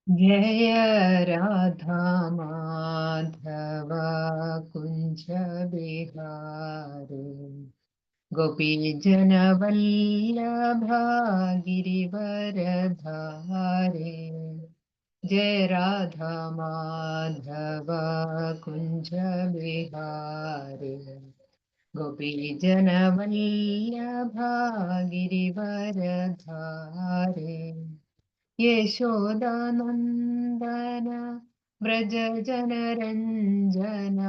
जय राधा माधव कुञ्ज विहारी गोपीजन वल्लभा गिरिवरधारी। जय राधा माधव कुञ्ज विहारी गोपीजन वल्लभा गिरिवरधारी। यशोदानन्दन व्रज जनरञ्जन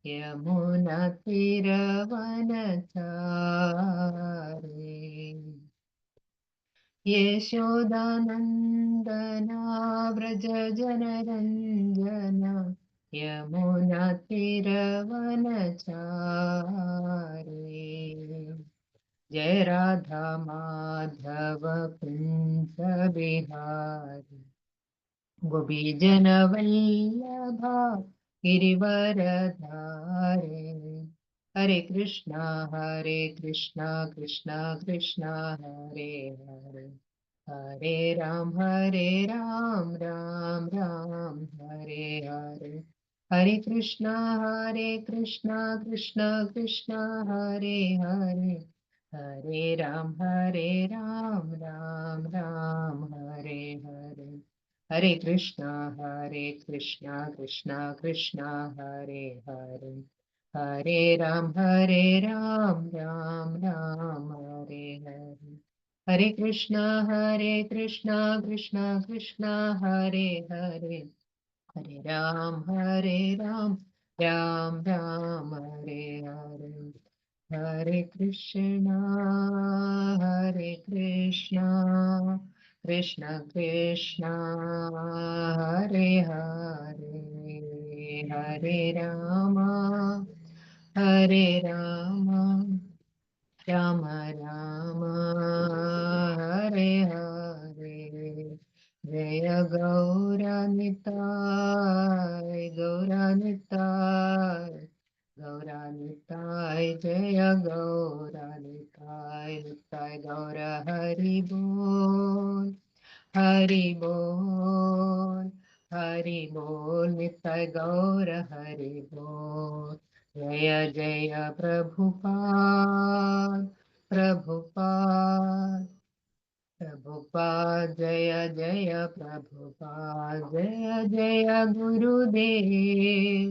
यमुनातीरवनचारि। यशोदानन्दन व्रज जनरञ्जन यमुनातीरवनचारि। जय राधा माधव कुञ्ज विहारी गोपीजन वल्लभा गिरिवरधारी। हरे कृष्णा कृष्णा कृष्णा हरे हरे, हरे राम राम राम हरे हरे। हरे कृष्णा कृष्णा कृष्णा हरे हरे, हरे राम राम राम हरे हरे। हरे कृष्णा कृष्णा कृष्णा हरे हरे, हरे राम राम राम हरे हरे। हरे कृष्णा कृष्णा कृष्णा हरे हरे, हरे राम राम राम हरे हरे। हरे कृष्णा कृष्ण कृष्ण हरे हरे, हरे राम राम राम हरे हरे। जय गौरानिताय गौरानिताय गौरानिताय, जय गौरानिताय निताय गौर हरि बोल, हरि बोल, हरि बोल निताय गौर हरि बोल। जय जय प्रभुपाद प्रभुपाद प्रभुपाद, जय जय प्रभुपाद। जय जय गुरुदेव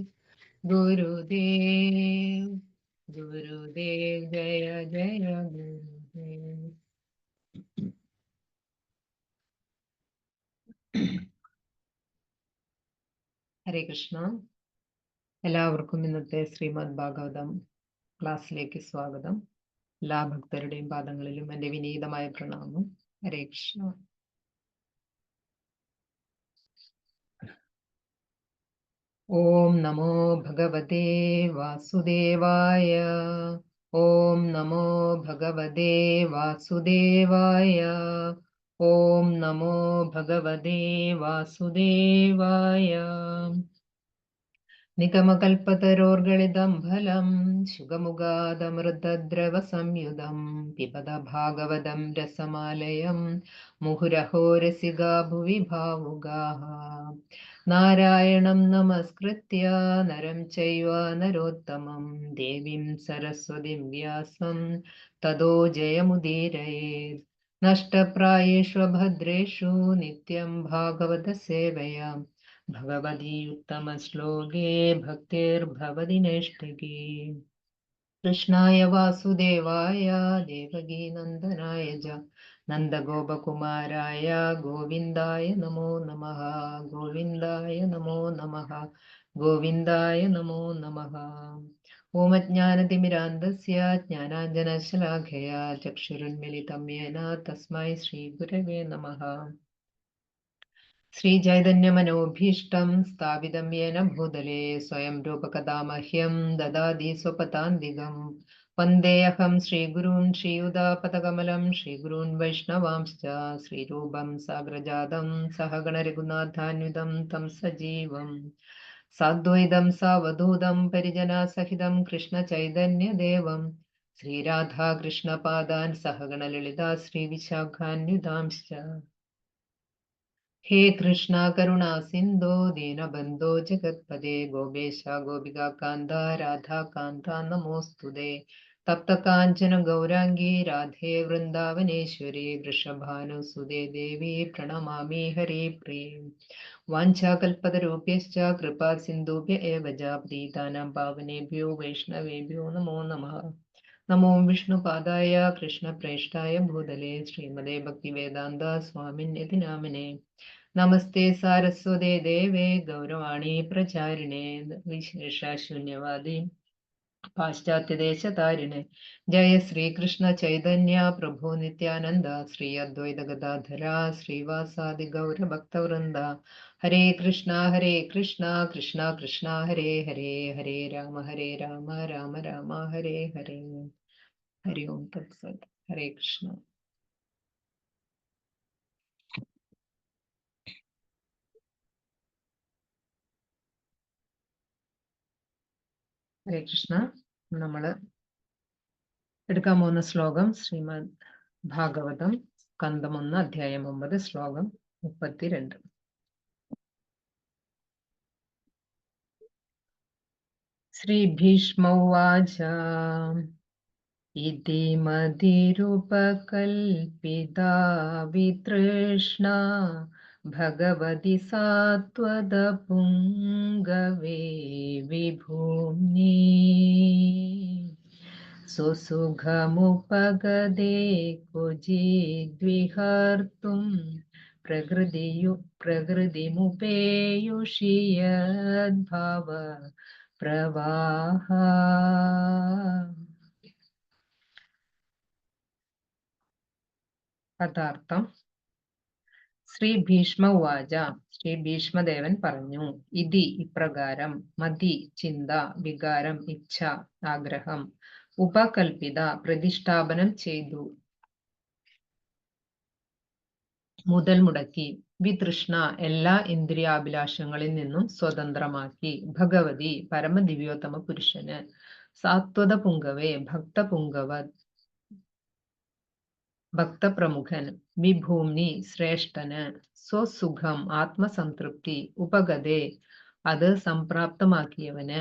गुरुदेव गुरुदेव, जय जय गुरुदेव। ഹരേ കൃഷ്ണ. എല്ലാവർക്കും ഇന്നത്തെ ശ്രീമദ് ഭാഗവതം ക്ലാസ്സിലേക്ക് സ്വാഗതം. എല്ലാ ഭക്തരുടെയും പാദങ്ങളിലും എൻ്റെ വിനീതമായ പ്രണാമം. ഹരേ കൃഷ്ണ. ഓം നമോ ഭഗവതേ വാസുദേവായ, ഓം നമോ ഭഗവതേ വാസുദേവായ, ഓം നമോ ഭഗവതേ വാസുദേവായ. നിഗമകൽപ്പതരോർഗളിതം ഫലം ശുഗമുഗാദമൃതദ്രവ സംയുതം പിബത ഭാഗവതം രസമാലയം മുഹുരഹോ രസികാ ഭുവി ഭാവുകാഃ. നാരായണം നമസ്കൃത്യ നരം ചൈവ നരോത്തമം ദേവീം സരസ്വതിം വ്യാസം തതോ ജയമുദീരയേത്. നഷ്ടപ്രായേഷു ഭദ്രേഷു നിത്യം ഭാഗവത സേവയാ ഭഗവതീയുത്തമശ്ലോകേ ഭക്തിർഭവതി നൈഷ്ഠികീ. കൃഷ്ണായ വാസുദേവായ ദേവകീനന്ദനായ ച നന്ദഗോപകുമാരായ ഗോവിന്ദായ നമോ നമഃ, ഗോവിന്ദായ നമോ നമഃ, ഗോവിന്ദായ നമോ നമഃ. ഓം അജ്ഞാനതിമിരാന്ധസ്യ ജ്ഞാനാഞ്ജനശലാഖയാ ചക്ഷുരുന്മിലിതം യേന തസ്മൈ ശ്രീഗുരവേ നമഃ. श्रीचैतन्यमनोभीष्टं स्थापितं येन भूतले स्वयं रूपकदा मह्यं ददाति स्वपदान्तिकं। वन्देऽहं श्रीगुरून् श्रीयुतापदकमलं श्रीगुरून् वैष्णवांश्च श्रीरूपं साग्रजातं सहगणरघुनाथान्वितं तं सजीवं साद्वैतं सावधूतं परिजनसहितं कृष्णचैतन्यदेवं श्रीराधाकृष्णपादान् सहगणललिता श्रीविशाखान्वितांश्च हे कृष्णा करुणा सिंधो दीनबंधो जगत्पदे गोपेश गोपिका कांता राधा कांता नमोस्तुते तप्त कांचन गौरांगी राधे वृंदावनेश्वरी वृषभानुसुते देवी प्रणमामि हरिप्रिये वाञ्छाकल्पतरुभ्यश्च कृपा सिन्धुभ्य एव च पतितानां पावनेभ्यो वैष्णवेभ्यो नमो नमः नमो विष्णुपादाय कृष्णप्रेष्ठाय भूतले श्रीमते भक्तिवेदान्त स्वामिन्यति नामिने नमस्ते सारस्वते देवे गौरवाणी प्रचारिणे विशेषशून्यवादी पाश्चात्यदेशतारिणे जय श्रीकृष्ण चैतन्य प्रभु नित्यानंद श्री अद्वैत गदाधरा श्रीवासादि गौर भक्तवृंद हरे कृष्णा कृष्णा कृष्णा हरे हरे हरे राम राम राम हरे हरे हरि ओम तत्सत हरे कृष्ण ഹരേ കൃഷ്ണ. നമ്മള് എടുക്കാൻ പോകുന്ന ശ്ലോകം ശ്രീമദ് ഭാഗവതം സ്കന്ധം 1 അധ്യായം 9 ശ്ലോകം 32. ശ്രീ ഭീഷ്മ ഉവാച ഇതി മതിരുപകൽപിതാ വിതൃഷ്ണാ ഭഗവതി സാത്വത പുംഗവേ വിഭൂമ്നി സുസുഖമുപഗദേ കുജിദ്വിഹർത്തും പ്രകൃതിമുപേയുഷി യദ്ഭാവ പ്രവാഹ. പദാർത്ഥം. ശ്രീ ഭീഷ്മ ഉവാച, ശ്രീ ഭീഷ്മദേവൻ പറഞ്ഞു, ഇതി ഇപ്രകാരം, മതി ചിന്ത, വികാരം ഇച്ഛ ആഗ്രഹം, ഉപകൽപിത പ്രതിഷ്ഠാപനം ചെയ്തു, മുതൽ മുടക്കി, വിതൃഷ്ണ എല്ലാ ഇന്ദ്രിയാഭിലാഷങ്ങളിൽ നിന്നും സ്വതന്ത്രമാക്കി, ഭഗവതി പരമദിവ്യോത്തമ പുരുഷന്, സാത്വത പുങ്കവേ ഭക്തപുങ്കവ ഭക്തപ്രമുഖൻ, വിഭൂമ്നി ശ്രേഷ്ഠന്, സ്വസുഖം ആത്മസംതൃപ്തി, ഉപഗതേ അത് സംപ്രാപ്തമാക്കിയവന്,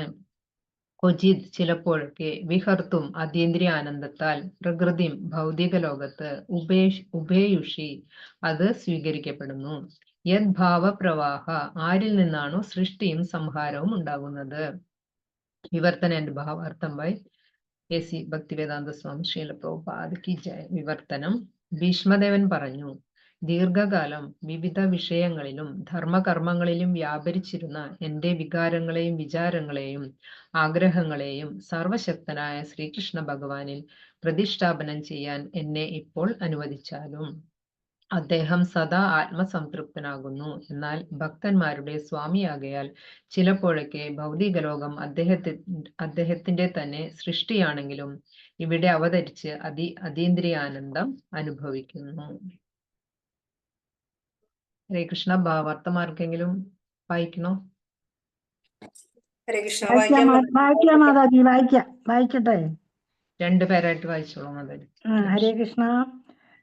ക്വചിത് ചിലപ്പോഴൊക്കെ, വിഹർത്തും അതീന്ദ്രിയാനന്ദത്താൽ, പ്രകൃതിം ഭൗതിക ലോകത്ത്, ഉഭേയുഷി അത് സ്വീകരിക്കപ്പെടുന്നു, യത് ഭാവപ്രവാഹ ആരിൽ നിന്നാണോ സൃഷ്ടിയും സംഹാരവും ഉണ്ടാകുന്നത്. വിവർത്തന ആൻഡ് ഭാവാർത്ഥം ബൈ A.C. ഭക്തിവേദാന്ത സ്വാമി ശ്രീല പ്രഭുപാദ കി ജയ. വിവർത്തനം. ഭീഷ്മദേവൻ പറഞ്ഞു, ദീർഘകാലം വിവിധ വിഷയങ്ങളിലും ധർമ്മകർമ്മങ്ങളിലും വ്യാപരിച്ചിരുന്ന എന്റെ വികാരങ്ങളെയും വിചാരങ്ങളെയും ആഗ്രഹങ്ങളെയും സർവശക്തനായ ശ്രീകൃഷ്ണ ഭഗവാനിൽ പ്രതിഷ്ഠാപനം ചെയ്യാൻ എന്നെ ഇപ്പോൾ അനുവദിച്ചാലും. അദ്ദേഹം സദാ ആത്മസംതൃപ്തനാകുന്നു. എന്നാൽ ഭക്തന്മാരുടെ സ്വാമിയാകയാൽ ചിലപ്പോഴൊക്കെ ഭൗതികലോകം അദ്ദേഹത്തിന്റെ തന്നെ സൃഷ്ടിയാണെങ്കിലും ഇവിടെ അവതരിച്ച് അതീന്ദ്രിയാനന്ദം അനുഭവിക്കുന്നു. ഹരേ കൃഷ്ണ. ഭാവാർത്ഥമാർക്കെങ്കിലും വായിക്കണോ? ഹരേ കൃഷ്ണ. വായിക്കാം മാതാജി, വായിക്കട്ടെ. രണ്ടുപേരായിട്ട് വായിച്ചോളൂ മാതാജി. ഹരേ കൃഷ്ണ.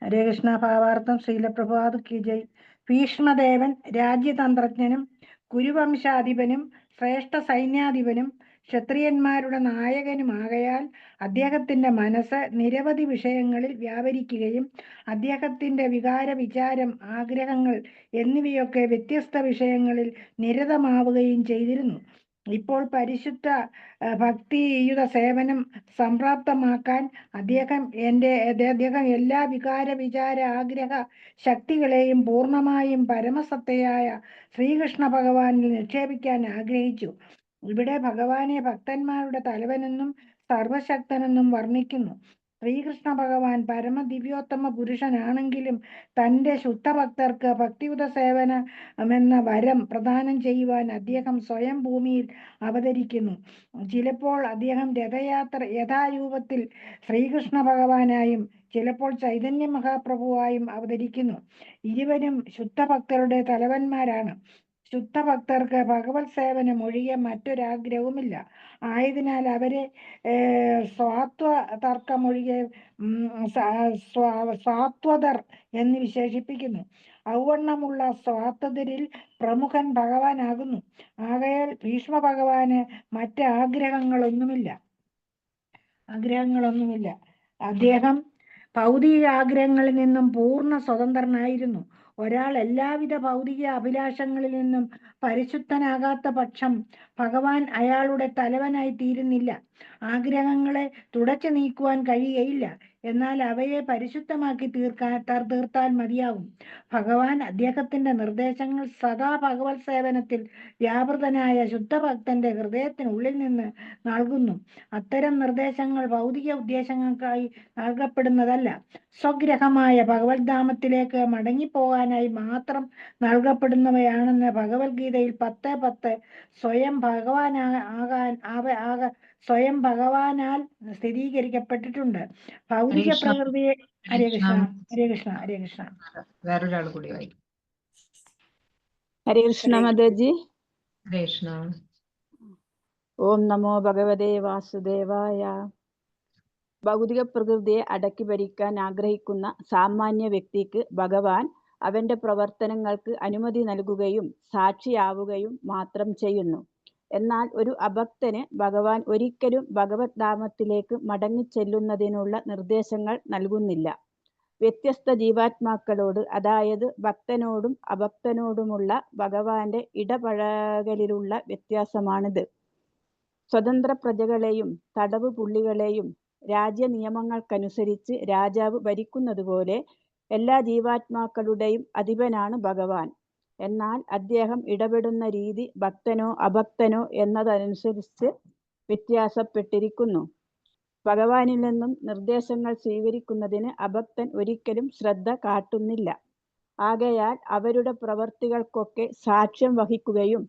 ഹരേ കൃഷ്ണ. ഭാവാർത്ഥം. ശ്രീലപ്രഭാത് കി ജയ്. ഭീഷ്മദേവൻ രാജ്യതന്ത്രജ്ഞനും കുരുവംശാധിപനും ശ്രേഷ്ഠ സൈന്യാധിപനും ക്ഷത്രിയന്മാരുടെ നായകനുമാകയാൽ അദ്ദേഹത്തിന്റെ മനസ്സ് നിരവധി വിഷയങ്ങളിൽ വ്യാപരിക്കുകയും അദ്ദേഹത്തിന്റെ വികാര വിചാരം ആഗ്രഹങ്ങൾ എന്നിവയൊക്കെ വ്യത്യസ്ത വിഷയങ്ങളിൽ നിരതമാവുകയും ചെയ്തിരുന്നു. ഇപ്പോൾ പരിശുദ്ധ ഭക്തിയുത സേവനം സംപ്രാപ്തമാക്കാൻ അദ്ദേഹം എല്ലാ വികാര വിചാര ആഗ്രഹ ശക്തികളെയും പൂർണ്ണമായും പരമസത്തയായ ശ്രീകൃഷ്ണ ഭഗവാനിൽ നിക്ഷേപിക്കാൻ ആഗ്രഹിച്ചു. ഇവിടെ ഭഗവാനെ ഭക്തന്മാരുടെ തലവനെന്നും സർവശക്തനെന്നും വർണ്ണിക്കുന്നു. ശ്രീകൃഷ്ണ ഭഗവാൻ പരമദിവ്യോത്തമ പുരുഷനാണെങ്കിലും തൻ്റെ ശുദ്ധഭക്തർക്ക് ഭക്തിയുത സേവനമെന്ന വരം പ്രദാനം ചെയ്യുവാൻ അദ്ദേഹം സ്വയം ഭൂമിയിൽ അവതരിക്കുന്നു. ചിലപ്പോൾ അദ്ദേഹം യഥാരൂപത്തിൽ ശ്രീകൃഷ്ണ ഭഗവാനായും ചിലപ്പോൾ ചൈതന്യ മഹാപ്രഭുവായും അവതരിക്കുന്നു. ഇരുവരും ശുദ്ധഭക്തരുടെ തലവന്മാരാണ്. ശുദ്ധഭക്തർക്ക് ഭഗവത് സേവനം ഒഴികെ മറ്റൊരാഗ്രഹവുമില്ല. ആയതിനാൽ അവരെ സാത്വതർക്കമൊഴികെ സാത്വതർ എന്ന് വിശേഷിപ്പിക്കുന്നു. ഔവണ്ണമുള്ള സ്വാർത്ഥകരിൽ പ്രമുഖൻ ഭഗവാനാകുന്നു. ആകയാൽ ഭീഷ്മ ഭഗവാന് മറ്റ് ആഗ്രഹങ്ങളൊന്നുമില്ല. അദ്ദേഹം ഭൗതിക ആഗ്രഹങ്ങളിൽ നിന്നും പൂർണ്ണ സ്വതന്ത്രനായിരുന്നു. ഒരാൾ എല്ലാവിധ ഭൗതിക അഭിലാഷങ്ങളിൽ നിന്നും പരിശുദ്ധനാകാത്ത പക്ഷം ഭഗവാൻ അയാളുടെ തലവനായി തീരുന്നില്ല. ആഗ്രഹങ്ങളെ തുടച്ചു നീക്കുവാൻ കഴിയുകയില്ല, എന്നാൽ അവയെ പരിശുദ്ധമാക്കി തീർത്താൽ മതിയാകും. ഭഗവാൻ അദ്ദേഹത്തിന്റെ നിർദ്ദേശങ്ങൾ സദാ ഭഗവത് സേവനത്തിൽ വ്യാപൃതനായ ശുദ്ധഭക്തന്റെ ഹൃദയത്തിനുള്ളിൽ നിന്ന് നൽകുന്നു. അത്തരം നിർദ്ദേശങ്ങൾ ഭൗതിക ഉദ്ദേശങ്ങൾക്കായി നൽകപ്പെടുന്നതല്ല, സ്വഗ്രഹമായ ഭഗവത്ധാമത്തിലേക്ക് മടങ്ങിപ്പോകാനായി മാത്രം നൽകപ്പെടുന്നവയാണെന്ന് ഭഗവത്ഗീതയിൽ 10:10 സ്വയം ഭഗവാനാൽ സ്ഥിരീകരിക്കപ്പെട്ടിട്ടുണ്ട്. ഭൗതിക പ്രകൃതിയെ ഹരേ കൃഷ്ണ ഹരേ കൃഷ്ണ ഹരേ കൃഷ്ണ. വേറൊരാൾ കൂടി വായിക്കും. ഹരേ കൃഷ്ണ മാതാജി. ഹരേ കൃഷ്ണ. ഓം നമോ ഭഗവതേ വാസുദേവായ. ഭൗതിക പ്രകൃതിയെ അടക്കി ഭരിക്കാൻ ആഗ്രഹിക്കുന്ന സാമാന്യ വ്യക്തിക്ക് ഭഗവാൻ അവന്റെ പ്രവർത്തനങ്ങൾക്ക് അനുമതി നൽകുകയും സാക്ഷിയാവുകയും മാത്രം ചെയ്യുന്നു. എന്നാൽ ഒരു അഭക്തന് ഭഗവാൻ ഒരിക്കലും ഭഗവത് ധാമത്തിലേക്ക് മടങ്ങിച്ചെല്ലുന്നതിനുള്ള നിർദ്ദേശങ്ങൾ നൽകുന്നില്ല. വ്യത്യസ്ത ജീവാത്മാക്കളോട്, അതായത് ഭക്തനോടും അഭക്തനോടുമുള്ള ഭഗവാന്റെ ഇടപഴകലിലുള്ള വ്യത്യാസമാണിത്. സ്വതന്ത്ര പ്രജകളെയും തടവ് പുള്ളികളെയും രാജ്യ നിയമങ്ങൾക്കനുസരിച്ച് രാജാവ് ഭരിക്കുന്നതുപോലെ എല്ലാ ജീവാത്മാക്കളുടെയും അധിപനാണ് ഭഗവാൻ. എന്നാൽ അദ്ദേഹം ഇടപെടുന്ന രീതി ഭക്തനോ അഭക്തനോ എന്നതനുസരിച്ച് വ്യത്യാസപ്പെട്ടിരിക്കുന്നു. ഭഗവാനിൽ നിന്നും നിർദ്ദേശങ്ങൾ സ്വീകരിക്കുന്നതിന് അഭക്തൻ ഒരിക്കലും ശ്രദ്ധ കാട്ടുന്നില്ല. ആകയാൽ അവരുടെ പ്രവർത്തികൾക്കൊക്കെ സാക്ഷ്യം വഹിക്കുകയും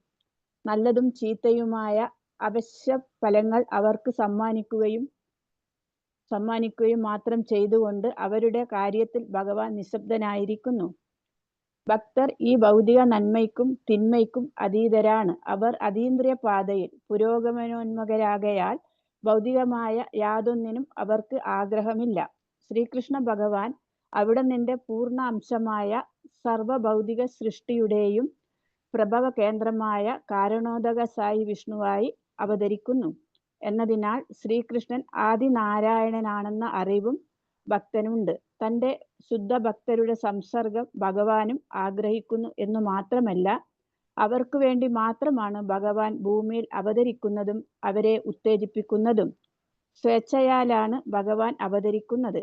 നല്ലതും ചീത്തയുമായ അവശ്യ ഫലങ്ങൾ അവർക്ക് സമ്മാനിക്കുകയും മാത്രം ചെയ്തുകൊണ്ട് അവരുടെ കാര്യത്തിൽ ഭഗവാൻ നിശബ്ദനായിരിക്കുന്നു. ഭക്തർ ഈ ഭൗതിക നന്മയ്ക്കും തിന്മയ്ക്കും അതീതരാണ്. അവർ അതീന്ദ്രിയ പാതയിൽ പുരോഗമനോന്മുഖരാകയാൽ ഭൗതികമായ യാതൊന്നിനും അവർക്ക് ആഗ്രഹമില്ല. ശ്രീകൃഷ്ണ ഭഗവാൻ അവിടെ നിന്റെ പൂർണ്ണ അംശമായ സർവഭൗതിക സൃഷ്ടിയുടെയും പ്രഭവ കേന്ദ്രമായ കാരണോദക സായി വിഷ്ണുവായി അവതരിക്കുന്നു എന്നതിനാൽ ശ്രീകൃഷ്ണൻ ആദിനാരായണനാണെന്ന അറിവും ഭക്തനുണ്ട്. തൻ്റെ ശുദ്ധ ഭക്തരുടെ സംസർഗം ഭഗവാനും ആഗ്രഹിക്കുന്നു എന്നു മാത്രമല്ല, അവർക്ക് വേണ്ടി മാത്രമാണ് ഭഗവാൻ ഭൂമിയിൽ അവതരിക്കുന്നതും അവരെ ഉത്തേജിപ്പിക്കുന്നതും. സ്വേച്ഛയാലാണ് ഭഗവാൻ അവതരിക്കുന്നത്.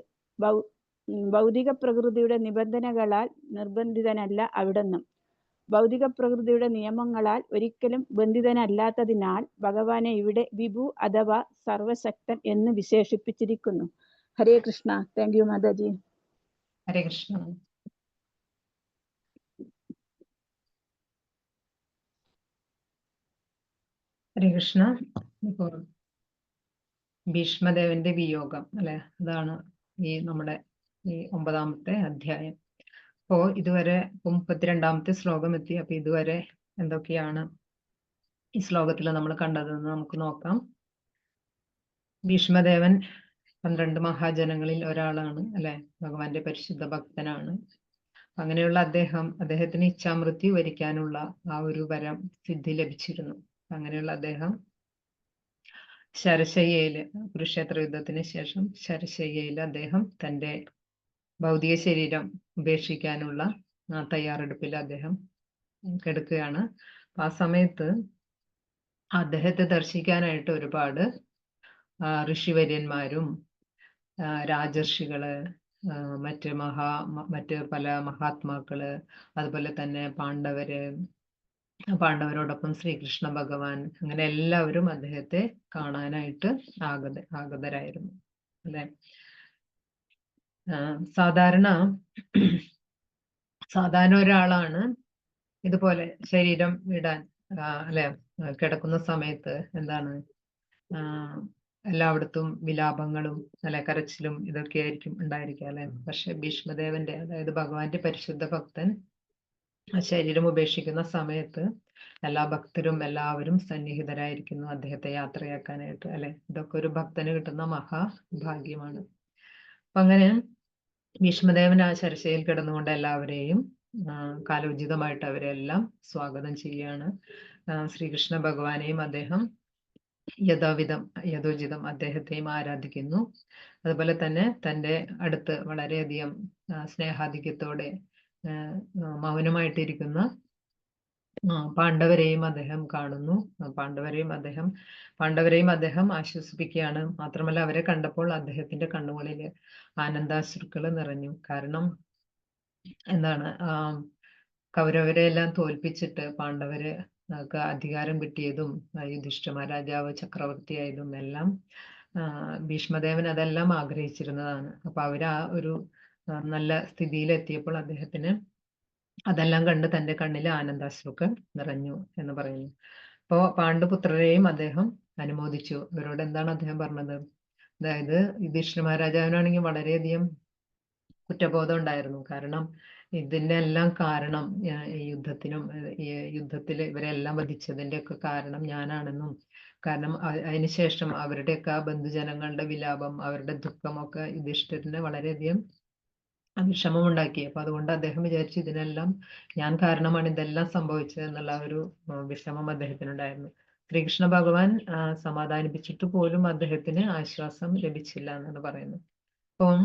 ഭൗതിക പ്രകൃതിയുടെ നിബന്ധനകളാൽ നിർബന്ധിതനല്ല അവിടുന്ന്. ഭൗതിക പ്രകൃതിയുടെ നിയമങ്ങളാൽ ഒരിക്കലും ബന്ധിതനല്ലാത്തതിനാൽ ഭഗവാനെ ഇവിടെ വിഭു അഥവാ സർവശക്തൻ എന്ന് വിശേഷിപ്പിച്ചിരിക്കുന്നു. ഹരേ കൃഷ്ണ. Thank you Mataji. ഹരേ കൃഷ്ണ. ഹരേ കൃഷ്ണ. ഇപ്പോൾ ഭീഷ്മദേവന്റെ വിയോഗം അല്ലെ, അതാണ് ഈ നമ്മുടെ ഈ 9ാമത്തെ അധ്യായം. അപ്പോ ഇതുവരെ 32ാമത്തെ ശ്ലോകം എത്തി. അപ്പൊ ഇതുവരെ എന്തൊക്കെയാണ് ഈ ശ്ലോകത്തിൽ നമ്മൾ കണ്ടതെന്ന് നമുക്ക് നോക്കാം. ഭീഷ്മദേവൻ 12 മഹാജനങ്ങളിൽ ഒരാളാണ് അല്ലെ, ഭഗവാന്റെ പരിശുദ്ധ ഭക്തനാണ്. അങ്ങനെയുള്ള അദ്ദേഹത്തിന് ഇച്ഛാമൃത്യു വരിക്കാനുള്ള ആ ഒരു വരം സിദ്ധി ലഭിച്ചിരുന്നു. അങ്ങനെയുള്ള അദ്ദേഹം ശരശയ്യയില്, കുരുക്ഷേത്ര യുദ്ധത്തിന് ശേഷം ശരശയ്യയില് അദ്ദേഹം തൻ്റെ ഭൗതിക ശരീരം ഉപേക്ഷിക്കാനുള്ള തയ്യാറെടുപ്പിൽ അദ്ദേഹം കിടക്കുകയാണ്. ആ സമയത്ത് അദ്ദേഹത്തെ ദർശിക്കാനായിട്ട് ഒരുപാട് ഋഷിവര്യന്മാരും രാജർഷികള്, മറ്റ് പല മഹാത്മാക്കള്, അതുപോലെ തന്നെ പാണ്ഡവരോടൊപ്പം ശ്രീകൃഷ്ണ ഭഗവാൻ, അങ്ങനെ എല്ലാവരും അദ്ദേഹത്തെ കാണാനായിട്ട് ആഗതരായിരുന്നു അല്ലെ. സാധാരണ ഒരാളാണ് ഇതുപോലെ ശരീരം വിടാൻ അല്ലെ കിടക്കുന്ന സമയത്ത് എന്താണ് എല്ലായിടത്തും വിലാപങ്ങളും അല്ലെ കരച്ചിലും ഇതൊക്കെ ആയിരിക്കും ഉണ്ടായിരിക്കുക അല്ലെ. പക്ഷെ ഭീഷ്മദേവന്റെ, അതായത് ഭഗവാന്റെ പരിശുദ്ധ ഭക്തൻ ശരീരം ഉപേക്ഷിക്കുന്ന സമയത്ത് എല്ലാ ഭക്തരും എല്ലാവരും സന്നിഹിതരായിരിക്കുന്നു അദ്ദേഹത്തെ യാത്രയാക്കാനായിട്ട് അല്ലെ. ഇതൊക്കെ ഒരു ഭക്തന് കിട്ടുന്ന മഹാഭാഗ്യമാണ്. അപ്പൊ അങ്ങനെ ഭീഷ്മദേവൻ ആ ശരശയിൽ കിടന്നുകൊണ്ട് എല്ലാവരെയും കാലോചിതമായിട്ട് അവരെല്ലാം സ്വാഗതം ചെയ്യാണ്. ശ്രീകൃഷ്ണ ഭഗവാനെയും അദ്ദേഹം യഥോചിതം അദ്ദേഹത്തെയും ആരാധിക്കുന്നു. അതുപോലെ തന്നെ തൻ്റെ അടുത്ത് വളരെയധികം സ്നേഹാധിക്യത്തോടെ മൗനമായിട്ടിരിക്കുന്ന പാണ്ഡവരെയും അദ്ദേഹം കാണുന്നു. പാണ്ഡവരെയും അദ്ദേഹം ആശ്വസിപ്പിക്കുകയാണ്. മാത്രമല്ല അവരെ കണ്ടപ്പോൾ അദ്ദേഹത്തിന്റെ കണ്ണുകളിൽ ആനന്ദാശ്രുക്കൾ നിറഞ്ഞു. കാരണം എന്താണ്, കൗരവരെ എല്ലാം തോൽപ്പിച്ചിട്ട് പാണ്ഡവര് അധികാരം കിട്ടിയതും യുധിഷ്ഠിര രാജാവ് ചക്രവർത്തിയായതും എല്ലാം ഭീഷ്മദേവൻ അതെല്ലാം ആഗ്രഹിച്ചിരുന്നതാണ്. അപ്പൊ അവര് ആ ഒരു നല്ല സ്ഥിതിയിലെത്തിയപ്പോൾ അദ്ദേഹത്തിന് അതെല്ലാം കണ്ട് തന്റെ കണ്ണിൽ ആനന്ദാശ്രുക്കൾ നിറഞ്ഞു എന്ന് പറയുന്നു. അപ്പോ പാണ്ഡുപുത്രരെയും അദ്ദേഹം അനുമോദിച്ചു. ഇവരോട് എന്താണ് അദ്ദേഹം പറഞ്ഞത്? അതായത് യുധിഷ്ഠിര മഹാരാജാവിനാണെങ്കിൽ വളരെയധികം കുറ്റബോധം ഉണ്ടായിരുന്നു. കാരണം ഇതിന്റെ എല്ലാം കാരണം ഈ യുദ്ധത്തിൽ ഇവരെല്ലാം വധിച്ചതിന്റെ ഒക്കെ കാരണം ഞാനാണെന്നും, കാരണം അതിനുശേഷം അവരുടെയൊക്കെ ആ ബന്ധുജനങ്ങളുടെ വിലാപം, അവരുടെ ദുഃഖമൊക്കെ യുധിഷ്ഠിരന് വളരെയധികം വിഷമമുണ്ടാക്കി. അപ്പൊ അതുകൊണ്ട് അദ്ദേഹം വിചാരിച്ചു ഇതിനെല്ലാം ഞാൻ കാരണമാണ് ഇതെല്ലാം സംഭവിച്ചത് എന്നുള്ള ഒരു വിഷമം അദ്ദേഹത്തിനുണ്ടായിരുന്നു. ശ്രീകൃഷ്ണ ഭഗവാൻ സമാധാനിപ്പിച്ചിട്ട് പോലും അദ്ദേഹത്തിന് ആശ്വാസം ലഭിച്ചില്ല എന്നാണ് പറയുന്നത്. അപ്പം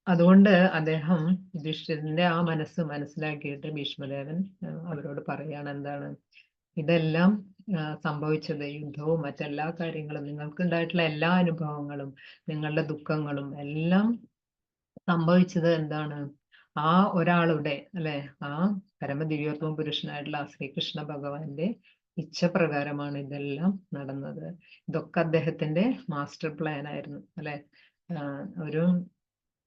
അതുകൊണ്ട് അദ്ദേഹം യുധിഷ്ഠിരന്റെ ആ മനസ്സിലാക്കിയിട്ട് ഭീഷ്മദേവൻ അവരോട് പറയാണ് എന്താണ്, ഇതെല്ലാം സംഭവിച്ചത് യുദ്ധവും മറ്റെല്ലാ കാര്യങ്ങളും നിങ്ങൾക്ക് ഉണ്ടായിട്ടുള്ള എല്ലാ അനുഭവങ്ങളും നിങ്ങളുടെ ദുഃഖങ്ങളും എല്ലാം സംഭവിച്ചത് എന്താണ്, ആ ഒരാളുടെ അല്ലെ, ആ പരമദിവ്യോത്തമ പുരുഷനായിട്ടുള്ള ശ്രീകൃഷ്ണ ഭഗവാന്റെ ഇച്ഛപ്രകാരമാണ് ഇതെല്ലാം നടന്നത്. ഇതൊക്കെ അദ്ദേഹത്തിന്റെ മാസ്റ്റർ പ്ലാൻ ആയിരുന്നു അല്ലെ. ഒരു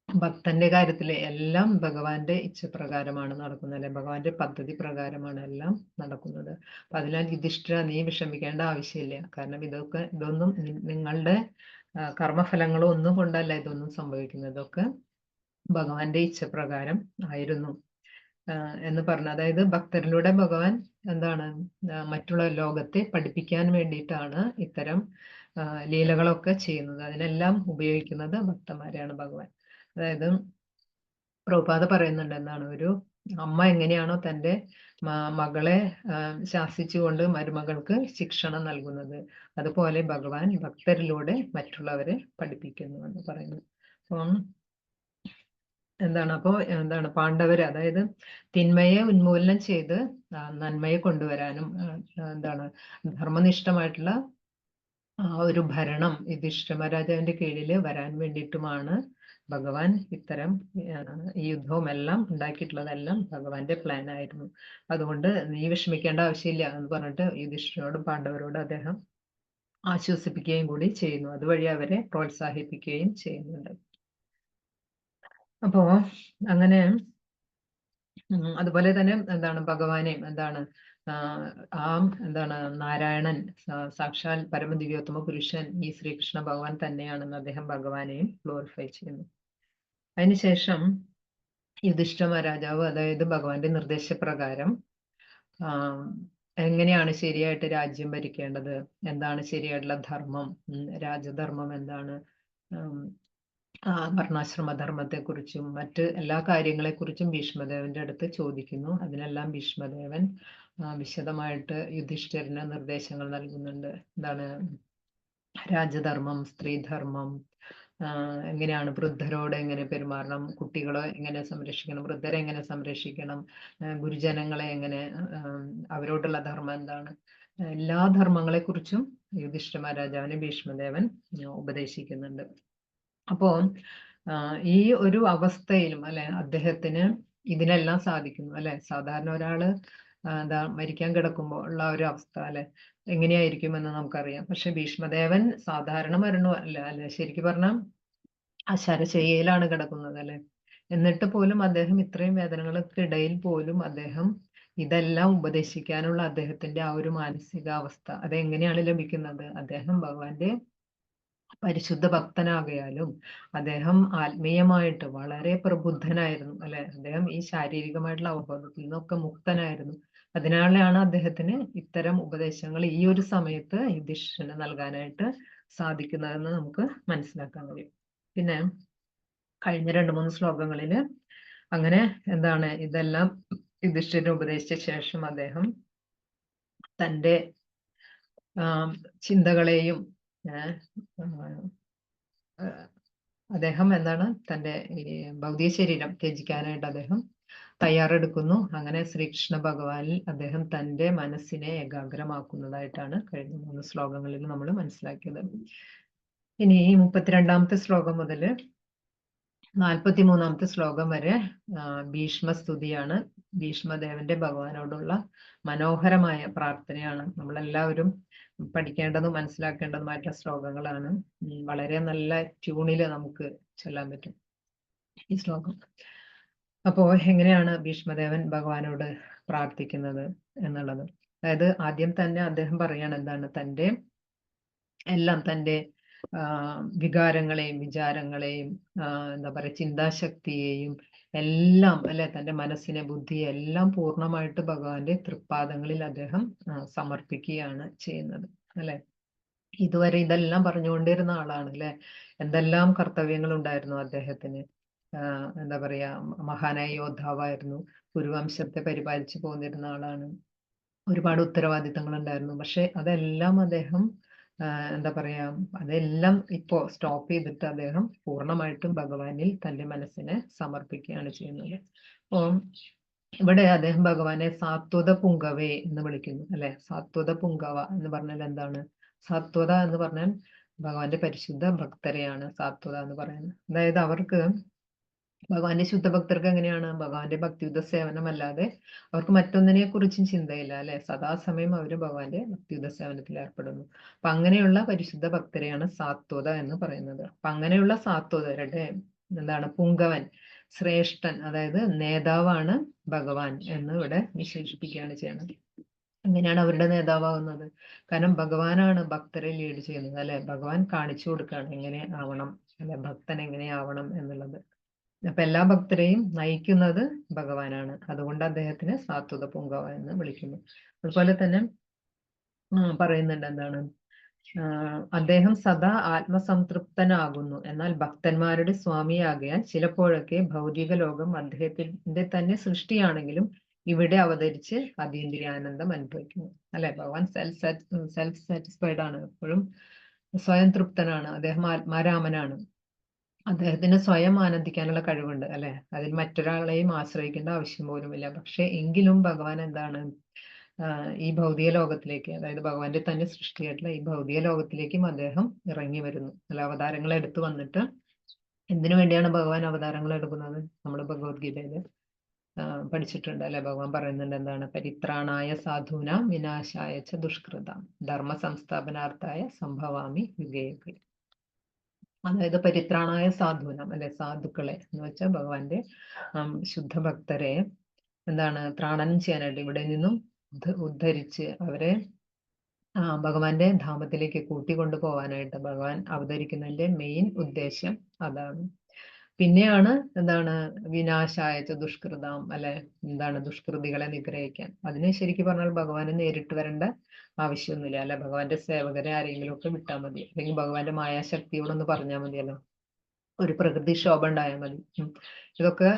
ഭക്തന്റെ കാര്യത്തില് എല്ലാം ഭഗവാന്റെ ഇച്ഛപ്രകാരമാണ് നടക്കുന്നത് അല്ലെ, ഭഗവാന്റെ പദ്ധതി പ്രകാരമാണ് എല്ലാം നടക്കുന്നത്. അപ്പൊ അതിനാൽ യുധിഷ്ഠിര നീ വിഷമിക്കേണ്ട ആവശ്യമില്ല. കാരണം ഇതൊന്നും നിങ്ങളുടെ കർമ്മഫലങ്ങളോ ഒന്നും കൊണ്ടല്ല ഇതൊന്നും സംഭവിക്കുന്നത്. ഇതൊക്കെ ഭഗവാന്റെ ഇച്ഛപ്രകാരം ആയിരുന്നു എന്ന് പറഞ്ഞു. അതായത് ഭക്തരിലൂടെ ഭഗവാൻ എന്താണ് മറ്റുള്ള ലോകത്തെ പഠിപ്പിക്കാൻ വേണ്ടിയിട്ടാണ് ഇത്തരം ലീലകളൊക്കെ ചെയ്യുന്നത്. അതിനെല്ലാം ഉപയോഗിക്കുന്നത് ഭക്തന്മാരെയാണ് ഭഗവാൻ. അതായത് പ്രഭുപാദ പറയുന്നുണ്ട് എന്താണ്, ഒരു അമ്മ എങ്ങനെയാണോ തൻ്റെ മകളെ ശാസിച്ചുകൊണ്ട് മരുമകൾക്ക് ശിക്ഷണം നൽകുന്നത്, അതുപോലെ ഭഗവാൻ ഭക്തരിലൂടെ മറ്റുള്ളവരെ പഠിപ്പിക്കുന്നു എന്ന് പറയുന്നു. അപ്പം എന്താണ് പാണ്ഡവര്, അതായത് തിന്മയെ ഉന്മൂലനം ചെയ്ത് നന്മയെ കൊണ്ടുവരാനും എന്താണ് ധർമ്മനിഷ്ഠമായിട്ടുള്ള ഒരു ഭരണം യുധിഷ്ഠിര മഹാരാജാവിന്റെ കീഴിൽ വരാൻ വേണ്ടിയിട്ടുമാണ് ഭഗവാൻ ഇത്തരം ഈ യുദ്ധവും എല്ലാം ഉണ്ടാക്കിയിട്ടുള്ളതെല്ലാം ഭഗവാന്റെ പ്ലാൻ ആയിരുന്നു. അതുകൊണ്ട് നീ വിഷമിക്കേണ്ട ആവശ്യമില്ല എന്ന് പറഞ്ഞിട്ട് യുധിഷ്ഠിരനോടും പാണ്ഡവരോടും അദ്ദേഹം ആശ്വസിപ്പിക്കുകയും കൂടി ചെയ്യുന്നു. അതുവഴി അവരെ പ്രോത്സാഹിപ്പിക്കുകയും ചെയ്യുന്നുണ്ട്. അപ്പോ അങ്ങനെ അതുപോലെ തന്നെ എന്താണ് ഭഗവാനെ എന്താണ് നാരായണൻ സാക്ഷാൽ പരമദിവ്യോത്തമ പുരുഷൻ ഈ ശ്രീകൃഷ്ണ ഭഗവാൻ തന്നെയാണെന്ന് അദ്ദേഹം ഭഗവാനെയും ഗ്ലോറിഫൈ ചെയ്യുന്നു. അതിനുശേഷം യുധിഷ്ഠിര മഹാരാജാവ് അതായത് ഭഗവാന്റെ നിർദ്ദേശപ്രകാരം എങ്ങനെയാണ് ശരിയായിട്ട് രാജ്യം ഭരിക്കേണ്ടത്, എന്താണ് ശരിയായിട്ടുള്ള ധർമ്മം, രാജധർമ്മം എന്താണ്, വർണ്ണാശ്രമധർമ്മത്തെക്കുറിച്ചും മറ്റ് എല്ലാ കാര്യങ്ങളെക്കുറിച്ചും ഭീഷ്മദേവന്റെ അടുത്ത് ചോദിക്കുന്നു. അതിനെല്ലാം ഭീഷ്മദേവൻ വിശദമായിട്ട് യുധിഷ്ഠിരന് നിർദ്ദേശങ്ങൾ നൽകുന്നുണ്ട്. എന്താണ് രാജധർമ്മം, സ്ത്രീധർമ്മം, എങ്ങനെയാണ് വൃദ്ധരോട് എങ്ങനെ പെരുമാറണം, കുട്ടികളെ എങ്ങനെ സംരക്ഷിക്കണം, വൃദ്ധരെ എങ്ങനെ സംരക്ഷിക്കണം, ഗുരുജനങ്ങളെ എങ്ങനെ, അവരോടുള്ള ധർമ്മം എന്താണ്, എല്ലാ ധർമ്മങ്ങളെക്കുറിച്ചും യുധിഷ്ഠിര മഹാരാജാവിനെ ഭീഷ്മദേവൻ ഉപദേശിക്കുന്നുണ്ട്. അപ്പോ ഈ ഒരു അവസ്ഥയിലും അല്ലെ അദ്ദേഹത്തിന് ഇതിനെല്ലാം സാധിക്കുന്നു അല്ലെ. സാധാരണ ഒരാള് മരിക്കാൻ കിടക്കുമ്പോൾ ഉള്ള ഒരു അവസ്ഥ അല്ലെ എങ്ങനെയായിരിക്കുമെന്ന് നമുക്കറിയാം. പക്ഷെ ഭീഷ്മദേവൻ സാധാരണ മരണമല്ല അല്ലെ, ശരിക്കും പറഞ്ഞാൽ ശരശയ്യയിലാണ് കിടക്കുന്നത് അല്ലെ. എന്നിട്ട് പോലും അദ്ദേഹം ഇത്രയും വേദനകൾക്ക് ഇടയിൽ പോലും അദ്ദേഹം ഇതെല്ലാം ഉപദേശിക്കാനുള്ള അദ്ദേഹത്തിന്റെ ആ ഒരു മാനസികാവസ്ഥ അതെങ്ങനെയാണ് ലഭിക്കുന്നത്? അദ്ദേഹം ഭഗവാന്റെ പരിശുദ്ധ ഭക്തനാകയാലും അദ്ദേഹം ആത്മീയമായിട്ട് വളരെ പ്രബുദ്ധനായിരുന്നു അല്ലെ. അദ്ദേഹം ഈ ശാരീരികമായിട്ടുള്ള അവബോധത്തിൽ നിന്നൊക്കെ മുക്തനായിരുന്നു. അതിനാലാണ് അദ്ദേഹത്തിന് ഇത്തരം ഉപദേശങ്ങൾ ഈ ഒരു സമയത്ത് യുധിഷ്ഠിരന് നൽകാനായിട്ട് സാധിക്കുന്നതെന്ന് നമുക്ക് മനസ്സിലാക്കാൻ കഴിയും. പിന്നെ കഴിഞ്ഞ 2-3 ശ്ലോകങ്ങളില് അങ്ങനെ എന്താണ് ഇതെല്ലാം യുധിഷ്ഠിരനെ ഉപദേശിച്ച ശേഷം അദ്ദേഹം തൻ്റെ ചിന്തകളെയും അദ്ദേഹം എന്താണ് തൻ്റെ ഭൗതിക ശരീരം ത്യജിക്കാനായിട്ട് അദ്ദേഹം തയ്യാറെടുക്കുന്നു. അങ്ങനെ ശ്രീകൃഷ്ണ ഭഗവാനിൽ അദ്ദേഹം തൻ്റെ മനസ്സിനെ ഏകാഗ്രമാക്കുന്നതായിട്ടാണ് കഴിഞ്ഞ 3 ശ്ലോകങ്ങളിൽ നമ്മൾ മനസ്സിലാക്കിയത്. ഇനി 32ാമത്തെ ശ്ലോകം മുതൽ 43ാമത്തെ ശ്ലോകം വരെ ഭീഷ്മസ്തുതിയാണ്. ഭീഷ്മദേവന്റെ ഭഗവാനോടുള്ള മനോഹരമായ പ്രാർത്ഥനയാണ്. നമ്മളെല്ലാവരും പഠിക്കേണ്ടതും മനസ്സിലാക്കേണ്ടതുമായിട്ടുള്ള ശ്ലോകങ്ങളാണ്. വളരെ നല്ല ട്യൂണില് നമുക്ക് ചൊല്ലാൻ പറ്റും ഈ ശ്ലോകം. അപ്പോൾ എങ്ങനെയാണ് ഭീഷ്മദേവൻ ഭഗവാനോട് പ്രാർത്ഥിക്കുന്നത് എന്നുള്ളത്, അതായത് ആദ്യം തന്നെ അദ്ദേഹം പറയാണ് എന്താണ് തൻ്റെ വികാരങ്ങളെയും വിചാരങ്ങളെയും എന്താ പറയുക ചിന്താശക്തിയെയും എല്ലാം അല്ലെ തൻ്റെ മനസ്സിനെ ബുദ്ധിയെ എല്ലാം പൂർണ്ണമായിട്ട് ഭഗവാന്റെ തൃപ്പാദങ്ങളിൽ അദ്ദേഹം സമർപ്പിക്കുകയാണ് ചെയ്യുന്നത് അല്ലെ. ഇതുവരെ ഇതെല്ലാം പറഞ്ഞുകൊണ്ടിരുന്ന ആളാണ് അല്ലെ. എന്തെല്ലാം കർത്തവ്യങ്ങൾ ഉണ്ടായിരുന്നു അദ്ദേഹത്തിന്. എന്താ പറയാ മഹാനായ യോദ്ധാവായിരുന്നു, കുരുവംശത്തെ പരിപാലിച്ചു പോന്നിരുന്ന ആളാണ്, ഒരുപാട് ഉത്തരവാദിത്തങ്ങൾ ഉണ്ടായിരുന്നു. പക്ഷെ അതെല്ലാം അദ്ദേഹം എന്താ പറയാ അതെല്ലാം ഇപ്പോ സ്റ്റോപ്പ് ചെയ്തിട്ട് അദ്ദേഹം പൂർണ്ണമായിട്ടും ഭഗവാനിൽ തൻ്റെ മനസ്സിനെ സമർപ്പിക്കുകയാണ് ചെയ്യുന്നത്. അപ്പോൾ ഇവിടെ അദ്ദേഹം ഭഗവാനെ സാത്വത പുങ്കവേ എന്ന് വിളിക്കുന്നു അല്ലെ. സാത്വത പുങ്കവ എന്ന് പറഞ്ഞാൽ എന്താണ്? സാത്വത എന്ന് പറഞ്ഞാൽ ഭഗവാന്റെ പരിശുദ്ധ ഭക്തരെയാണ് സാത്വത എന്ന് പറയുന്നത്. അതായത് അവർക്ക് ഭഗവാന്റെ ശുദ്ധഭക്തർക്ക് എങ്ങനെയാണ്? ഭഗവാന്റെ ഭക്തിയുദ്ധ സേവനമല്ലാതെ അവർക്ക് മറ്റൊന്നിനെ കുറിച്ചും ചിന്തയില്ല അല്ലെ. സദാസമയം അവര് ഭഗവാന്റെ ഭക്തിയുദ്ധ സേവനത്തിൽ ഏർപ്പെടുന്നു. അപ്പൊ അങ്ങനെയുള്ള പരിശുദ്ധ ഭക്തരെയാണ് സാത്വത എന്ന് പറയുന്നത്. അപ്പൊ അങ്ങനെയുള്ള സാത്വതരുടെ എന്താണ് പുങ്കവൻ, ശ്രേഷ്ഠൻ, അതായത് നേതാവാണ് ഭഗവാൻ എന്ന് ഇവിടെ വിശേഷിപ്പിക്കുകയാണ് ചെയ്യുന്നത്. എങ്ങനെയാണ് അവരുടെ നേതാവാകുന്നത്? കാരണം ഭഗവാനാണ് ഭക്തരെ ലീഡ് ചെയ്യുന്നത് അല്ലെ. ഭഗവാൻ കാണിച്ചു കൊടുക്കുകയാണ് എങ്ങനെ ആവണം അല്ലെ, ഭക്തൻ എങ്ങനെ ആവണം എന്നുള്ളത്. അപ്പൊ എല്ലാ ഭക്തരെയും നയിക്കുന്നത് ഭഗവാനാണ്. അതുകൊണ്ട് അദ്ദേഹത്തിന് സാത്വത പുങ്കവ എന്ന് വിളിക്കുന്നു. അതുപോലെ തന്നെ പറയുന്നുണ്ട് എന്താണ് അദ്ദേഹം സദാ ആത്മസംതൃപ്തനാകുന്നു, എന്നാൽ ഭക്തന്മാരുടെ സ്വാമിയാകയാൽ ചിലപ്പോഴൊക്കെ ഭൗതിക ലോകം അദ്ദേഹത്തിന്റെ തന്നെ സൃഷ്ടിയാണെങ്കിലും ഇവിടെ അവതരിച്ച് അതീന്ദ്രിയാനന്ദം അനുഭവിക്കുന്നു അല്ലെ. ഭഗവാൻ സെൽഫ് സാറ്റിസ്ഫൈഡ് ആണ്, എപ്പോഴും സ്വയം തൃപ്തനാണ്. അദ്ദേഹം ആത്മാരാമനാണ്. അദ്ദേഹത്തിന് സ്വയം ആനന്ദിക്കാനുള്ള കഴിവുണ്ട് അല്ലെ. അതിൽ മറ്റൊരാളെയും ആശ്രയിക്കേണ്ട ആവശ്യം പോലുമില്ല. പക്ഷെ എങ്കിലും ഭഗവാൻ എന്താണ് ഈ ഭൗതിക ലോകത്തിലേക്ക്, അതായത് ഭഗവാന്റെ തന്നെ സൃഷ്ടിയായിട്ടുള്ള ഈ ഭൗതിക ലോകത്തിലേക്കും അദ്ദേഹം ഇറങ്ങി വരുന്നു അല്ല. അവതാരങ്ങൾ എടുത്തു വന്നിട്ട് എന്തിനു വേണ്ടിയാണ് ഭഗവാൻ അവതാരങ്ങൾ എടുക്കുന്നത്? നമ്മൾ ഭഗവത്ഗീതയില് പഠിച്ചിട്ടുണ്ട് അല്ലെ. ഭഗവാൻ പറയുന്നുണ്ട് എന്താണ്? പരിത്രാണായ സാധൂനാം വിനാശായ ച ദുഷ്കൃതാം ധർമ്മ സംസ്ഥാപനാർത്ഥായ സംഭവാമി യുഗേ യുഗേ. അതായത് പരിത്രാണായ സാധൂനം അല്ലെ, സാധുക്കളെ എന്ന് വെച്ചാൽ ഭഗവാന്റെ ശുദ്ധഭക്തരെ എന്താണ് ത്രാണനം ചെയ്യാനായിട്ട്, ഇവിടെ നിന്നും ഉദ്ധരിച്ച് അവരെ ഭഗവാന്റെ ധാമത്തിലേക്ക് കൂട്ടിക്കൊണ്ടു പോകാനായിട്ട് ഭഗവാൻ അവതരിക്കുന്നതിന്റെ മെയിൻ ഉദ്ദേശം അതാണ്. പിന്നെയാണ് എന്താണ് വിനാശായ ദുഷ്കൃതാം അല്ലെ, എന്താണ് ദുഷ്കൃതികളെ നിഗ്രഹിക്കാൻ. അതിന് ശരിക്കും പറഞ്ഞാൽ ഭഗവാന് നേരിട്ട് വരേണ്ട ആവശ്യമൊന്നുമില്ല അല്ലെ. ഭഗവാന്റെ സേവകരെ ആരെങ്കിലും ഒക്കെ വിട്ടാൽ മതി, അല്ലെങ്കിൽ ഭഗവാന്റെ മായാശക്തിയോടൊന്ന് പറഞ്ഞാൽ മതിയല്ലോ, ഒരു പ്രകൃതിക്ഷോഭ ഉണ്ടായാൽ മതി. ഇതൊക്കെ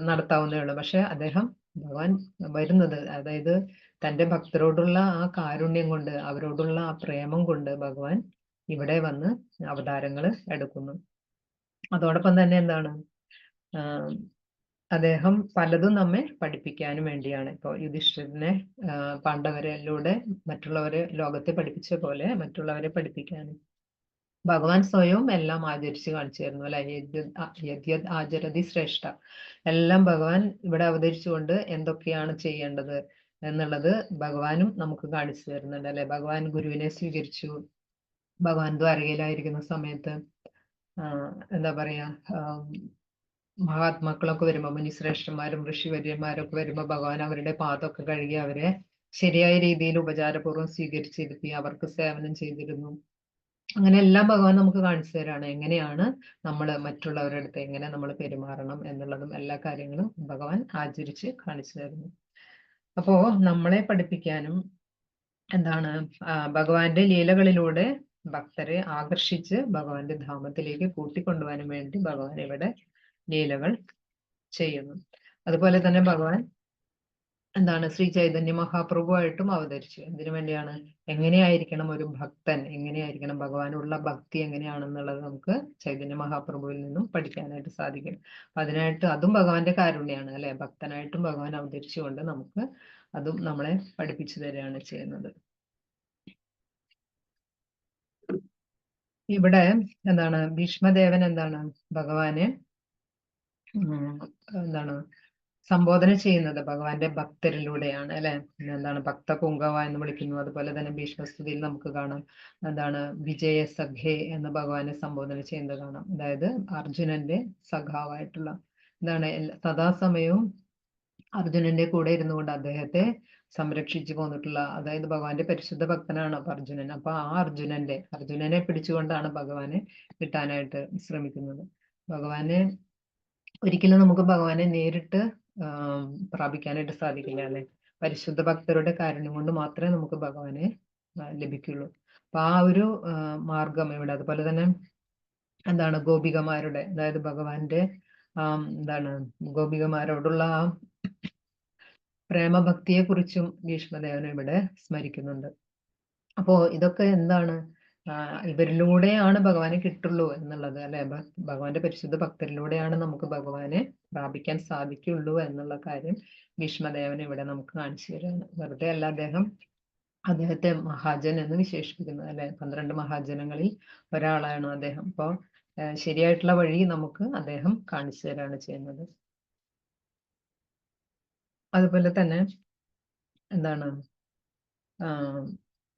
നടത്താവുന്നേ ഉള്ളൂ. പക്ഷെ ഭഗവാൻ വരുന്നത്, അതായത് തൻ്റെ ഭക്തരോടുള്ള ആ കാരുണ്യം കൊണ്ട്, അവരോടുള്ള ആ പ്രേമം കൊണ്ട് ഭഗവാൻ ഇവിടെ വന്ന് അവതാരങ്ങൾ എടുക്കുന്നു. അതോടൊപ്പം തന്നെ എന്താണ് അദ്ദേഹം പലതും നമ്മെ പഠിപ്പിക്കാനും വേണ്ടിയാണ്. ഇപ്പോൾ യുധിഷ്ഠിരനെ പാണ്ഡവരിലൂടെ മറ്റുള്ളവരെ ലോകത്തെ പഠിപ്പിച്ച പോലെ മറ്റുള്ളവരെ പഠിപ്പിക്കാനും ഭഗവാൻ സ്വയവും എല്ലാം ആചരിച്ച് കാണിച്ചു തരുന്നു അല്ലെ. യദ്യത് ആചരതി ശ്രേഷ്ഠ, എല്ലാം ഭഗവാൻ ഇവിടെ അവതരിച്ചുകൊണ്ട് എന്തൊക്കെയാണ് ചെയ്യേണ്ടത് എന്നുള്ളത് ഭഗവാനും നമുക്ക് കാണിച്ചു തരുന്നുണ്ട് അല്ലെ. ഭഗവാൻ ഗുരുവിനെ സ്വീകരിച്ചു. ഭഗവാൻ ദ്വാരകയിലായിരിക്കുന്ന സമയത്ത് എന്താ പറയാ മഹാത്മാക്കളൊക്കെ വരുമ്പോ, മുനിശ്രേഷ്ഠന്മാരും ഋഷിവര്യന്മാരൊക്കെ വരുമ്പോ ഭഗവാൻ അവരുടെ പാദമൊക്കെ കഴുകി അവരെ ശരിയായ രീതിയിൽ ഉപചാരപൂർവ്വം സ്വീകരിച്ചിരുത്തി അവർക്ക് സേവനം ചെയ്തിരുന്നു. അങ്ങനെ എല്ലാം ഭഗവാൻ നമുക്ക് കാണിച്ചു തരാണ് എങ്ങനെയാണ് നമ്മൾ മറ്റുള്ളവരുടെ അടുത്ത് എങ്ങനെ നമ്മൾ പെരുമാറണം എന്നുള്ളതും എല്ലാ കാര്യങ്ങളും ഭഗവാൻ ആചരിച്ച് കാണിച്ചു തരുന്നു. അപ്പോ നമ്മളെ പഠിപ്പിക്കാനും എന്താണ് ഭഗവാന്റെ ലീലകളിലൂടെ ഭക്തരെ ആകർഷിച്ച് ഭഗവാന്റെ ധാമത്തിലേക്ക് കൂട്ടിക്കൊണ്ടുപോകാനും വേണ്ടി ഭഗവാൻ ഇവിടെ ലീലകൾ ചെയ്യുന്നു. അതുപോലെ തന്നെ ഭഗവാൻ എന്താണ് ശ്രീ ചൈതന്യ മഹാപ്രഭുവായിട്ടും അവതരിച്ചു. എന്തിനു വേണ്ടിയാണ്? എങ്ങനെയായിരിക്കണം ഒരു ഭക്തൻ, എങ്ങനെയായിരിക്കണം ഭഗവാനുള്ള ഭക്തി എങ്ങനെയാണെന്നുള്ളത് നമുക്ക് ചൈതന്യ മഹാപ്രഭുവിൽ നിന്നും പഠിക്കാനായിട്ട് സാധിക്കും. അതിനായിട്ട് അതും ഭഗവാന്റെ കാരുണ്യാണ് അല്ലെ. ഭക്തനായിട്ടും ഭഗവാൻ അവതരിച്ചുകൊണ്ട് നമുക്ക് അതും നമ്മളെ പഠിപ്പിച്ചു തരികയാണ് ചെയ്യുന്നത്. ഇവിടെ എന്താണ് ഭീഷ്മദേവൻ എന്താണ് ഭഗവാനെ എന്താണ് സംബോധന ചെയ്യുന്നത് ഭഗവാന്റെ ഭക്തരിലൂടെയാണ് അല്ലെ. എന്താണ് ഭക്ത പുങ്കവ എന്ന് വിളിക്കുന്നു. അതുപോലെ തന്നെ ഭീഷ്മസ്തുതിയിൽ നമുക്ക് കാണാം എന്താണ് വിജയ സഖേ എന്ന് ഭഗവാനെ സംബോധന ചെയ്യുന്നത് കാണാം. അതായത് അർജുനന്റെ സഖാവായിട്ടുള്ള എന്താണ് സദാസമയവും അർജുനന്റെ കൂടെ ഇരുന്നുകൊണ്ട് അദ്ദേഹത്തെ സംരക്ഷിച്ചു പോന്നിട്ടുള്ള, അതായത് ഭഗവാന്റെ പരിശുദ്ധ ഭക്തനാണ് അപ്പൊ അർജുനൻ. അപ്പൊ ആ അർജുനനെ പിടിച്ചുകൊണ്ടാണ് ഭഗവാനെ കിട്ടാനായിട്ട് ശ്രമിക്കുന്നത്. ഭഗവാനെ ഒരിക്കലും നമുക്ക് ഭഗവാനെ നേരിട്ട് പ്രാപിക്കാനായിട്ട് സാധിക്കില്ല അല്ലെ. പരിശുദ്ധ ഭക്തരുടെ കാരുണ്യം കൊണ്ട് മാത്രമേ നമുക്ക് ഭഗവാനെ ലഭിക്കുള്ളൂ. അപ്പൊ ആ ഒരു മാർഗം ഇവിടെ. അതുപോലെ തന്നെ എന്താണ് ഗോപികമാരുടെ, അതായത് ഭഗവാന്റെ എന്താണ് ഗോപികമാരോടുള്ള ആ പ്രേമഭക്തിയെ കുറിച്ചും ഭീഷ്മദേവൻ ഇവിടെ സ്മരിക്കുന്നുണ്ട്. അപ്പോ ഇതൊക്കെ എന്താണ് ഇവരിലൂടെയാണ് ഭഗവാനെ കിട്ടുള്ളൂ എന്നുള്ളത് അല്ലെ. ഭഗവാന്റെ പരിശുദ്ധ ഭക്തരിലൂടെയാണ് നമുക്ക് ഭഗവാനെ പ്രാപിക്കാൻ സാധിക്കുള്ളൂ എന്നുള്ള കാര്യം ഭീഷ്മദേവൻ ഇവിടെ നമുക്ക് കാണിച്ചു തരാണ്. വെറുതെ അല്ല അദ്ദേഹത്തെ മഹാജൻ എന്ന് വിശേഷിപ്പിക്കുന്നത് അല്ലെ. 12 മഹാജനങ്ങളിൽ ഒരാളാണ് അദ്ദേഹം. അപ്പോ ശരിയായിട്ടുള്ള വഴി നമുക്ക് അദ്ദേഹം കാണിച്ചു തരാണ് ചെയ്യുന്നത്. അതുപോലെ തന്നെ എന്താണ്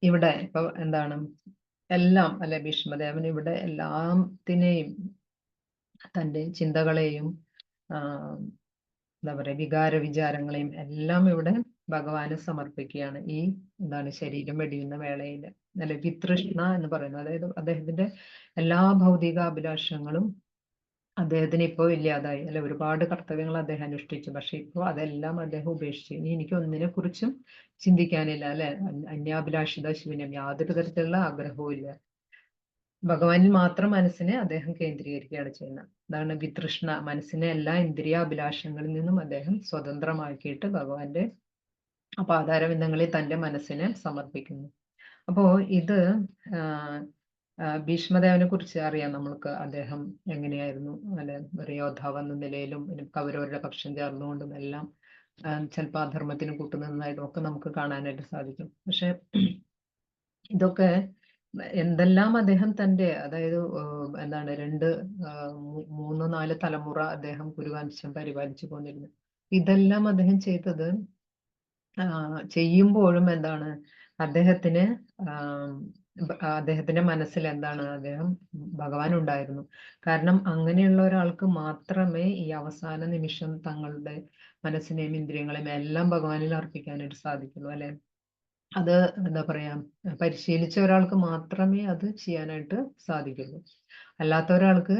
ഇവിടെ ഇപ്പൊ എന്താണ് എല്ലാം അല്ലെ, ഭീഷ്മദേവൻ ഇവിടെ എല്ലാത്തിനെയും തൻ്റെ ചിന്തകളെയും എന്താ പറയുക വികാര വിചാരങ്ങളെയും എല്ലാം ഇവിടെ ഭഗവാന് സമർപ്പിക്കുകയാണ്. ഈ എന്താണ് ശരീരം വെടിയുന്ന വേളയിൽ അല്ലെ. വിതൃഷ്ണ എന്ന് പറയുന്നത്, അതായത് അദ്ദേഹത്തിന്റെ എല്ലാ ഭൗതിക അഭിലാഷങ്ങളും അദ്ദേഹത്തിന് ഇപ്പോൾ ഇല്ലാതായി അല്ലെ. ഒരുപാട് കർത്തവ്യങ്ങൾ അദ്ദേഹം അനുഷ്ഠിച്ചു. പക്ഷെ ഇപ്പോൾ അതെല്ലാം അദ്ദേഹം ഉപേക്ഷിച്ചു. ഇനി എനിക്ക് ഒന്നിനെ കുറിച്ചും ചിന്തിക്കാനില്ല അല്ലെ. അന്യാഭിലാഷിത ശൂന്യം, യാതൊരു തരത്തിലുള്ള ആഗ്രഹവും ഇല്ല. ഭഗവാനിൽ മാത്രം മനസ്സിനെ അദ്ദേഹം കേന്ദ്രീകരിക്കുകയാണ് ചെയ്യുന്നത്. അതാണ് വിതൃഷ്ണ. മനസ്സിനെ എല്ലാ ഇന്ദ്രിയാഭിലാഷങ്ങളിൽ നിന്നും അദ്ദേഹം സ്വതന്ത്രമാക്കിയിട്ട് ഭഗവാന്റെ പാതാരവിന്ദങ്ങളിൽ തന്റെ മനസ്സിനെ സമർപ്പിക്കുന്നു. അപ്പോ ഇത് ഭീഷ്മദേവനെ കുറിച്ച് അറിയാം നമ്മൾക്ക്. അദ്ദേഹം എങ്ങനെയായിരുന്നു അല്ലെ. ഒരു യോദ്ധാവ് എന്ന നിലയിലും കൗരവരുടെ പക്ഷം ചേർന്നുകൊണ്ടും എല്ലാം ചിലപ്പോൾ അധർമ്മത്തിന് കൂട്ടുനിന്നതായിട്ടും ഒക്കെ നമുക്ക് കാണാനായിട്ട് സാധിക്കും. പക്ഷെ ഇതൊക്കെ എന്തെല്ലാം അദ്ദേഹം തന്റെ, അതായത് എന്താണ് 2, 3, 4 തലമുറ അദ്ദേഹം കുരുവംശം പരിപാലിച്ചു പോന്നിരുന്നു. ഇതെല്ലാം അദ്ദേഹം ചെയ്തത് ചെയ്യുമ്പോഴും എന്താണ് അദ്ദേഹത്തിന് അദ്ദേഹത്തിന്റെ മനസ്സിൽ എന്താണ് ഭഗവാൻ ഉണ്ടായിരുന്നു. കാരണം അങ്ങനെയുള്ള ഒരാൾക്ക് മാത്രമേ ഈ അവസാന നിമിഷം തങ്ങളുടെ മനസ്സിനെയും ഇന്ദ്രിയങ്ങളെയും എല്ലാം ഭഗവാനിൽ അർപ്പിക്കാനായിട്ട് സാധിക്കുള്ളൂ അല്ലെ. അത് എന്താ പറയാ പരിശീലിച്ച ഒരാൾക്ക് മാത്രമേ അത് ചെയ്യാനായിട്ട് സാധിക്കുള്ളൂ. അല്ലാത്ത ഒരാൾക്ക്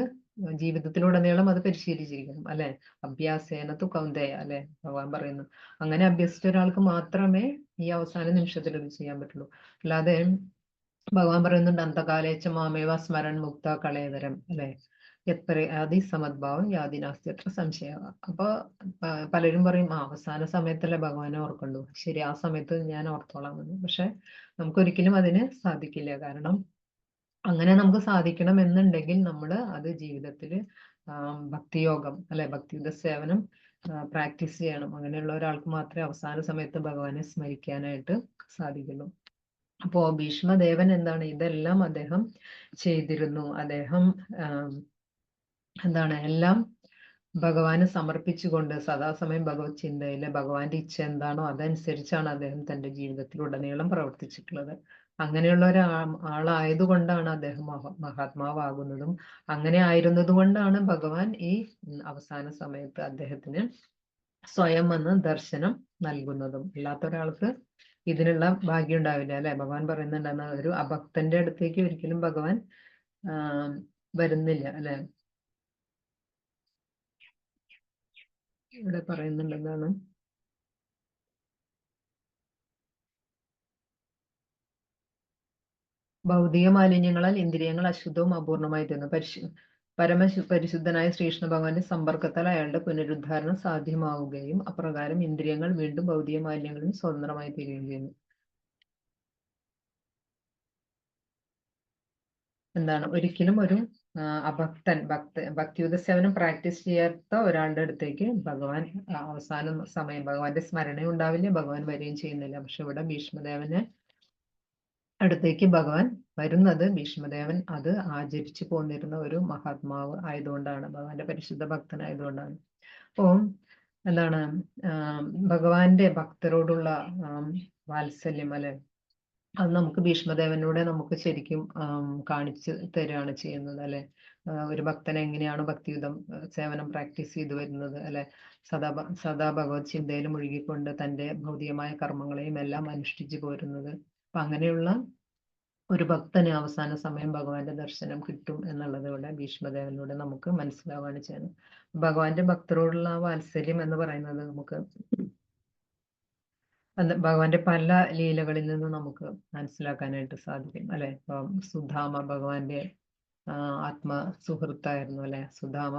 ജീവിതത്തിലുടനീളം അത് പരിശീലിച്ചിരിക്കണം അല്ലെ. അഭ്യാസേന തു കൗന്ദേയ അല്ലെ ഭഗവാൻ പറയുന്നു. അങ്ങനെ അഭ്യസിച്ച ഒരാൾക്ക് മാത്രമേ ഈ അവസാന നിമിഷത്തിൽ ഇത് ചെയ്യാൻ പറ്റുള്ളൂ. അല്ലാതെ ഭഗവാൻ പറയുന്നുണ്ട് അന്തകാലേച്ച മാമേവ സ്മരൺ മുക്ത കളേവരം അല്ലെ. എത്ര സമദ്ഭാവം യാതിനാസ്തി എത്ര സംശയം. അപ്പൊ പലരും പറയും അവസാന സമയത്തല്ലേ ഭഗവാനെ ഓർക്കണ്ടു. ശരി, ആ സമയത്ത് ഞാൻ ഓർത്തോളാം എന്ന്. പക്ഷെ നമുക്കൊരിക്കലും അതിന് സാധിക്കില്ല. കാരണം അങ്ങനെ നമുക്ക് സാധിക്കണം എന്നുണ്ടെങ്കിൽ നമ്മൾ അത് ജീവിതത്തിൽ ഭക്തിയോഗം അല്ലെ, ഭക്തിയുഗ സേവനം പ്രാക്ടീസ് ചെയ്യണം. അങ്ങനെയുള്ള ഒരാൾക്ക് മാത്രമേ അവസാന സമയത്ത് ഭഗവാനെ സ്മരിക്കാനായിട്ട് സാധിക്കുള്ളൂ. അപ്പോ ഭീഷ്മദേവൻ എന്താണ് ഇതെല്ലാം അദ്ദേഹം ചെയ്തിരുന്നു. അദ്ദേഹം എന്താണ് എല്ലാം ഭഗവാന് സമർപ്പിച്ചുകൊണ്ട് സദാസമയം ഭഗവത് ചിന്തയില് ഭഗവാന്റെ ഇച്ഛ എന്താണോ അതനുസരിച്ചാണ് അദ്ദേഹം തന്റെ ജീവിതത്തിലുടനീളം പ്രവർത്തിച്ചിട്ടുള്ളത്. അങ്ങനെയുള്ള ആളായതുകൊണ്ടാണ് അദ്ദേഹം മഹാത്മാവാകുന്നതും അങ്ങനെ ആയിരുന്നത് കൊണ്ടാണ് ഭഗവാൻ ഈ അവസാന സമയത്ത് അദ്ദേഹത്തിന് സ്വയം വന്ന് ദർശനം നൽകുന്നതും. അല്ലാത്ത ഒരാൾക്ക് ഇതിനുള്ള ഭാഗ്യം ഉണ്ടാവില്ല അല്ലെ. ഭഗവാൻ പറയുന്നുണ്ടെന്ന് ഒരു അഭക്തന്റെ അടുത്തേക്ക് ഒരിക്കലും ഭഗവാൻ വരുന്നില്ല അല്ലെ. ഇവിടെ പറയുന്നുണ്ടെന്നാണ് ഭൗതിക മാലിന്യങ്ങളാൽ ഇന്ദ്രിയങ്ങൾ അശുദ്ധവും അപൂർണമായി തീർന്നു. പരിശുദ്ധനായ ശ്രീകൃഷ്ണ ഭഗവാന്റെ സമ്പർക്കത്താൽ അയാളുടെ പുനരുദ്ധാരണം സാധ്യമാവുകയും അപ്രകാരം ഇന്ദ്രിയങ്ങൾ വീണ്ടും ഭൗതിക മാലിന്യങ്ങളിൽ നിന്ന് സ്വതന്ത്രമായി തീരുകയും ചെയ്യുന്നു. എന്താണ് ഒരിക്കലും ഒരു ഭക്തിയുത സേവനം പ്രാക്ടീസ് ചെയ്യാത്ത ഒരാളുടെ അടുത്തേക്ക് ഭഗവാൻ അവസാന സമയം ഭഗവാന്റെ സ്മരണ ഉണ്ടാവില്ല, ഭഗവാൻ വരികയും ചെയ്യുന്നില്ല. പക്ഷെ ഇവിടെ ഭീഷ്മദേവന് അടുത്തേക്ക് ഭഗവാൻ വരുന്നത് ഭീഷ്മദേവൻ അത് ആചരിച്ചു പോന്നിരുന്ന ഒരു മഹാത്മാവ് ആയതുകൊണ്ടാണ്, ഭഗവാന്റെ പരിശുദ്ധ ഭക്തനായതുകൊണ്ടാണ്. അപ്പോൾ എന്താണ് ഭഗവാന്റെ ഭക്തരോടുള്ള വാത്സല്യം അല്ലെ, അത് നമുക്ക് ഭീഷ്മദേവനിലൂടെ നമുക്ക് ശരിക്കും കാണിച്ചു തരികയാണ് ചെയ്യുന്നത് അല്ലെ. ഒരു ഭക്തൻ എങ്ങനെയാണ് ഭക്തിയുതം സേവനം പ്രാക്ടീസ് ചെയ്തു വരുന്നത് അല്ലെ, സദാ ഭഗവത് ചിന്തയിൽ മുഴുകിക്കൊണ്ട് തൻ്റെ ഭൗതികമായ കർമ്മങ്ങളെയും എല്ലാം അനുഷ്ഠിച്ചു പോരുന്നത്. അപ്പൊ അങ്ങനെയുള്ള ഒരു ഭക്തന് അവസാന സമയം ഭഗവാന്റെ ദർശനം കിട്ടും എന്നുള്ളത് ഇവിടെ ഭീഷ്മദേവനിലൂടെ നമുക്ക് മനസ്സിലാവുകയാണ് ചെയ്യുന്നത്. ഭഗവാന്റെ ഭക്തരോടുള്ള വാത്സല്യം എന്ന് പറയുന്നത് നമുക്ക് ഭഗവാന്റെ പല ലീലകളിൽ നിന്ന് നമുക്ക് മനസ്സിലാക്കാനായിട്ട് സാധിക്കും അല്ലെ. ഇപ്പം സുധാമ ഭഗവാന്റെ ആത്മസുഹൃത്തായിരുന്നു അല്ലെ. സുധാമ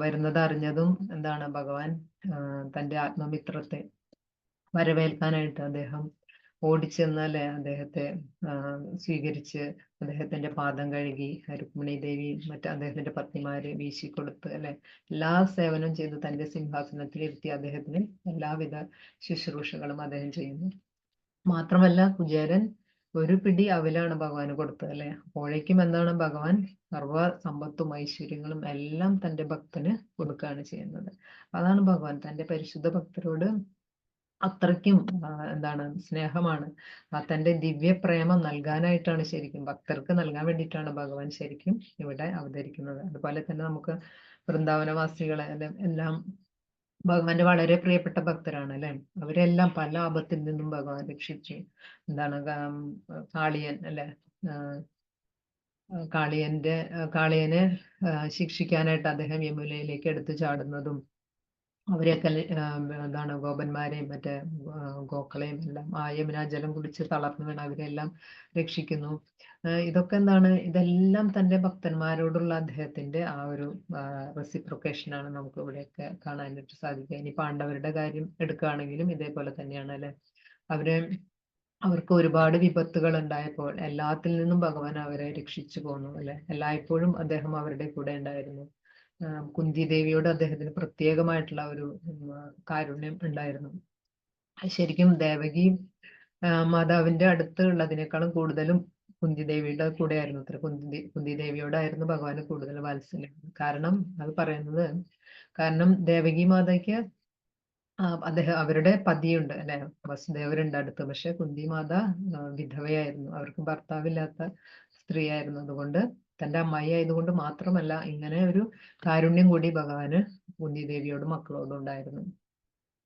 വരുന്നത് അറിഞ്ഞതും എന്താണ് ഭഗവാൻ തൻ്റെ ആത്മമിത്രത്തെ വരവേൽക്കാനായിട്ട് അദ്ദേഹം ഓടിച്ചെന്ന് അല്ലെ, അദ്ദേഹത്തെ സ്വീകരിച്ച് അദ്ദേഹത്തിന്റെ പാദം കഴുകി രുക്മിണി ദേവി മറ്റ് അദ്ദേഹത്തിന്റെ പത്നിമാരെ വീശിക്കൊടുത്ത് അല്ലെ, എല്ലാ സേവനം ചെയ്ത് തന്റെ സിംഹാസനത്തിലിരുത്തി അദ്ദേഹത്തിന് എല്ലാവിധ ശുശ്രൂഷകളും അദ്ദേഹം ചെയ്യുന്നു. മാത്രമല്ല കുചേരൻ ഒരു പിടി അവിലാണ് ഭഗവാന് കൊടുത്തത് അല്ലെ. അപ്പോഴേക്കും എന്താണ് ഭഗവാൻ സർവ സമ്പത്തും ഐശ്വര്യങ്ങളും എല്ലാം തന്റെ ഭക്തന് കൊടുക്കുകയാണ് ചെയ്യുന്നത്. അതാണ് ഭഗവാൻ തന്റെ പരിശുദ്ധ ഭക്തരോട് അത്രയ്ക്കും എന്താണ് സ്നേഹമാണ്, തന്റെ ദിവ്യപ്രേമം നൽകാനായിട്ടാണ്, ശരിക്കും ഭക്തർക്ക് നൽകാൻ വേണ്ടിയിട്ടാണ് ഭഗവാൻ ശരിക്കും ഇവിടെ അവതരിക്കുന്നത്. അതുപോലെ തന്നെ നമുക്ക് വൃന്ദാവനവാസികളെ എല്ലാം ഭഗവാന്റെ വളരെ പ്രിയപ്പെട്ട ഭക്തരാണ് അല്ലെ. അവരെല്ലാം പല ആപത്തിൽ നിന്നും ഭഗവാൻ രക്ഷിച്ചു. എന്താണ് കാളിയൻ അല്ലെ, കാളിയനെ ശിക്ഷിക്കാനായിട്ട് അദ്ദേഹം യമുനയിലേക്ക് എടുത്തു ചാടുന്നതും അവരെയൊക്കെ എന്താണ് ഗോപന്മാരെയും മറ്റേ ഗോക്കളെയും എല്ലാം ആ യമുന ജലം കുടിച്ച് തളർന്നു വീണ് അവരെല്ലാം രക്ഷിക്കുന്നു. ഇതൊക്കെ എന്താണ്, ഇതെല്ലാം തന്റെ ഭക്തന്മാരോടുള്ള അദ്ദേഹത്തിന്റെ ആ ഒരു റെസിപ്രൊക്കേഷനാണ് നമുക്ക് ഇവിടെയൊക്കെ കാണാനായിട്ട് സാധിക്കുക. ഇനി പാണ്ഡവരുടെ കാര്യം എടുക്കുകയാണെങ്കിലും ഇതേപോലെ തന്നെയാണ് അല്ലെ. അവർക്ക് ഒരുപാട് വിപത്തുകൾ ഉണ്ടായപ്പോൾ എല്ലാത്തിൽ നിന്നും ഭഗവാൻ അവരെ രക്ഷിച്ചു പോന്നു അല്ലെ. എല്ലായ്പ്പോഴും അദ്ദേഹം അവരുടെ കൂടെ ഉണ്ടായിരുന്നു. കുന്തി ദേവിയോട് അദ്ദേഹത്തിന് പ്രത്യേകമായിട്ടുള്ള ഒരു കാരുണ്യം ഉണ്ടായിരുന്നു. ശരിക്കും ദേവകി മാതാവിന്റെ അടുത്ത് ഉള്ളതിനേക്കാളും കൂടുതലും കുന്തി ദേവിയുടെ കൂടെ ആയിരുന്നു അത്ര. കുന്തി ദേവിയോടായിരുന്നു ഭഗവാന് കൂടുതൽ വാത്സല്യം. കാരണം അത് പറയുന്നത്, കാരണം ദേവകി മാതയ്ക്ക് അവരുടെ പതിയുണ്ട് അല്ലെ, വസുദേവരുണ്ട് അടുത്ത്. പക്ഷെ കുന്തി മാത വിധവയായിരുന്നു, അവർക്ക് ഭർത്താവില്ലാത്ത സ്ത്രീയായിരുന്നു. അതുകൊണ്ട് തന്റെ അമ്മായി ആയതുകൊണ്ട് മാത്രമല്ല ഇങ്ങനെ ഒരു കാരുണ്യം കൂടി ഭഗവാന് കുന്തി ദേവിയോടും മക്കളോടും ഉണ്ടായിരുന്നു.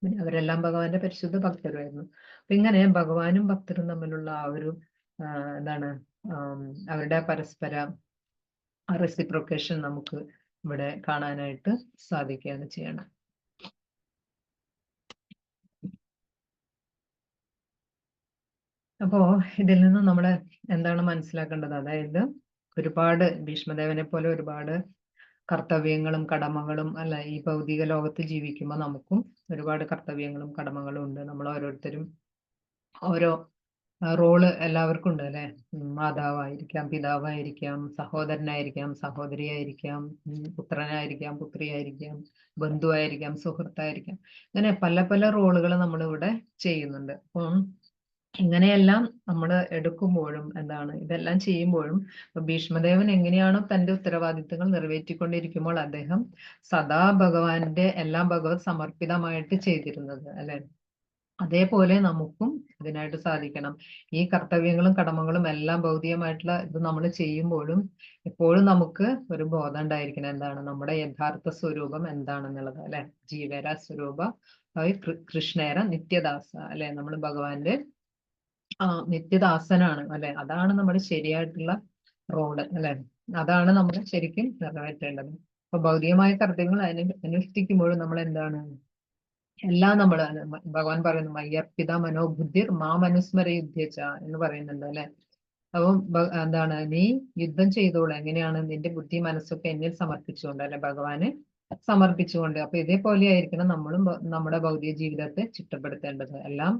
പിന്നെ അവരെല്ലാം ഭഗവാന്റെ പരിശുദ്ധ ഭക്തരുമായിരുന്നു. അപ്പൊ ഇങ്ങനെ ഭഗവാനും ഭക്തരും തമ്മിലുള്ള ആ ഒരു എന്താണ് അവരുടെ പരസ്പര റെസിപ്രൊക്കേഷൻ നമുക്ക് ഇവിടെ കാണാനായിട്ട് സാധിക്കുകയാണ് ചെയ്യണം. അപ്പോ ഇതിൽ നിന്ന് നമ്മൾ എന്താണ് മനസ്സിലാക്കേണ്ടത്? അതായത് ഒരുപാട് ഭീഷ്മദേവനെ പോലെ ഒരുപാട് കർത്തവ്യങ്ങളും കടമകളും അല്ല ഈ ഭൗതിക ലോകത്ത് ജീവിക്കുമ്പോൾ നമുക്കും ഒരുപാട് കർത്തവ്യങ്ങളും കടമകളും ഉണ്ട്. നമ്മൾ ഓരോരുത്തരും ഓരോ റോള് എല്ലാവർക്കും ഉണ്ട് അല്ലെ. മാതാവായിരിക്കാം, പിതാവായിരിക്കാം, സഹോദരനായിരിക്കാം, സഹോദരിയായിരിക്കാം, പുത്രനായിരിക്കാം, പുത്രിയായിരിക്കാം, ബന്ധുവായിരിക്കാം, സുഹൃത്തായിരിക്കാം. അങ്ങനെ പല പല റോളുകൾ നമ്മളിവിടെ ചെയ്യുന്നുണ്ട്. അപ്പം ഇങ്ങനെയെല്ലാം നമ്മൾ എടുക്കുമ്പോഴും എന്താണ് ഇതെല്ലാം ചെയ്യുമ്പോഴും ഭീഷ്മദേവൻ എങ്ങനെയാണോ തന്റെ ഉത്തരവാദിത്തങ്ങൾ നിറവേറ്റിക്കൊണ്ടിരിക്കുമ്പോൾ അദ്ദേഹം സദാ ഭഗവാന്റെ എല്ലാം ഭഗവത് സമർപ്പിതമായിട്ട് ചെയ്തിരുന്നത് അല്ലെ, അതേപോലെ നമുക്കും ഇതിനായിട്ട് സാധിക്കണം. ഈ കർത്തവ്യങ്ങളും കടമകളും എല്ലാം ഭൗതികമായിട്ടുള്ള ഇത് നമ്മൾ ചെയ്യുമ്പോഴും എപ്പോഴും നമുക്ക് ഒരു ബോധം ഉണ്ടായിരിക്കണം, എന്താണ് നമ്മുടെ യഥാർത്ഥ സ്വരൂപം എന്താണെന്നുള്ളത് അല്ലെ. ജീവര സ്വരൂപ കൃഷ്ണേര നിത്യദാസ അല്ലെ, നമ്മൾ ഭഗവാന്റെ നിത്യദാസനാണ് അല്ലെ. അതാണ് നമ്മുടെ ശരിയായിട്ടുള്ള റോള് അല്ലെ, അതാണ് നമ്മൾ ശരിക്കും നിറവേറ്റേണ്ടത്. അപ്പൊ ഭൗതികമായ കർത്തവ്യങ്ങൾ അനുഷ്ഠിക്കുമ്പോഴും നമ്മൾ എന്താണ് എല്ലാം നമ്മൾ ഭഗവാൻ പറയുന്നു മയ്യർപ്പിത മനോബുദ്ധിർ മാ മനുസ്മര യുദ്ധേച്ച എന്ന് പറയുന്നുണ്ട് അല്ലെ. അപ്പം എന്താണ്, നീ യുദ്ധം ചെയ്തോളൂ, എങ്ങനെയാണ് നിന്റെ ബുദ്ധി മനസ്സൊക്കെ എന്നിൽ സമർപ്പിച്ചുകൊണ്ട്, അല്ലെ ഭഗവാന് സമർപ്പിച്ചുകൊണ്ട്. അപ്പൊ ഇതേപോലെ ആയിരിക്കണം നമ്മളും നമ്മുടെ ഭൗതിക ജീവിതത്തെ ചിട്ടപ്പെടുത്തേണ്ടത്. എല്ലാം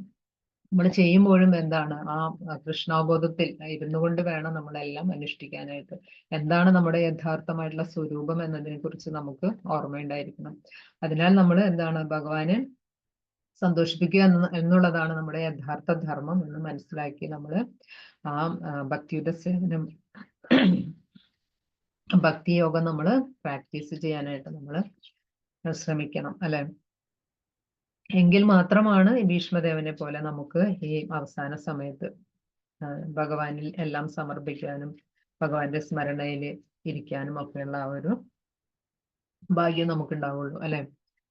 നമ്മൾ ചെയ്യുമ്പോഴും എന്താണ്, ആ കൃഷ്ണാബോധത്തിൽ ഇരുന്നു കൊണ്ട് വേണം നമ്മളെല്ലാം അനുഷ്ഠിക്കാനായിട്ട്. എന്താണ് നമ്മുടെ യഥാർത്ഥമായിട്ടുള്ള സ്വരൂപം എന്നതിനെ കുറിച്ച് നമുക്ക് ഓർമ്മയുണ്ടായിരിക്കണം. അതിനാൽ നമ്മൾ എന്താണ്, ഭഗവാനെ സന്തോഷിപ്പിക്കുക എന്നുള്ളതാണ് നമ്മുടെ യഥാർത്ഥ ധർമ്മം എന്ന് മനസ്സിലാക്കി നമ്മൾ ആ ഭക്തിയുടെ സേവനം, ഭക്തിയോഗം നമ്മൾ പ്രാക്ടീസ് ചെയ്യാനായിട്ട് നമ്മൾ ശ്രമിക്കണം, അല്ലെ. എങ്കിൽ മാത്രമാണ് ഈ ഭീഷ്മദേവനെ പോലെ നമുക്ക് ഈ അവസാന സമയത്ത് ഭഗവാനിൽ എല്ലാം സമർപ്പിക്കാനും ഭഗവാന്റെ സ്മരണയിൽ ഇരിക്കാനും ഒക്കെയുള്ള ആ ഒരു ഭാഗ്യം നമുക്ക് ഉണ്ടാവുള്ളൂ, അല്ലെ.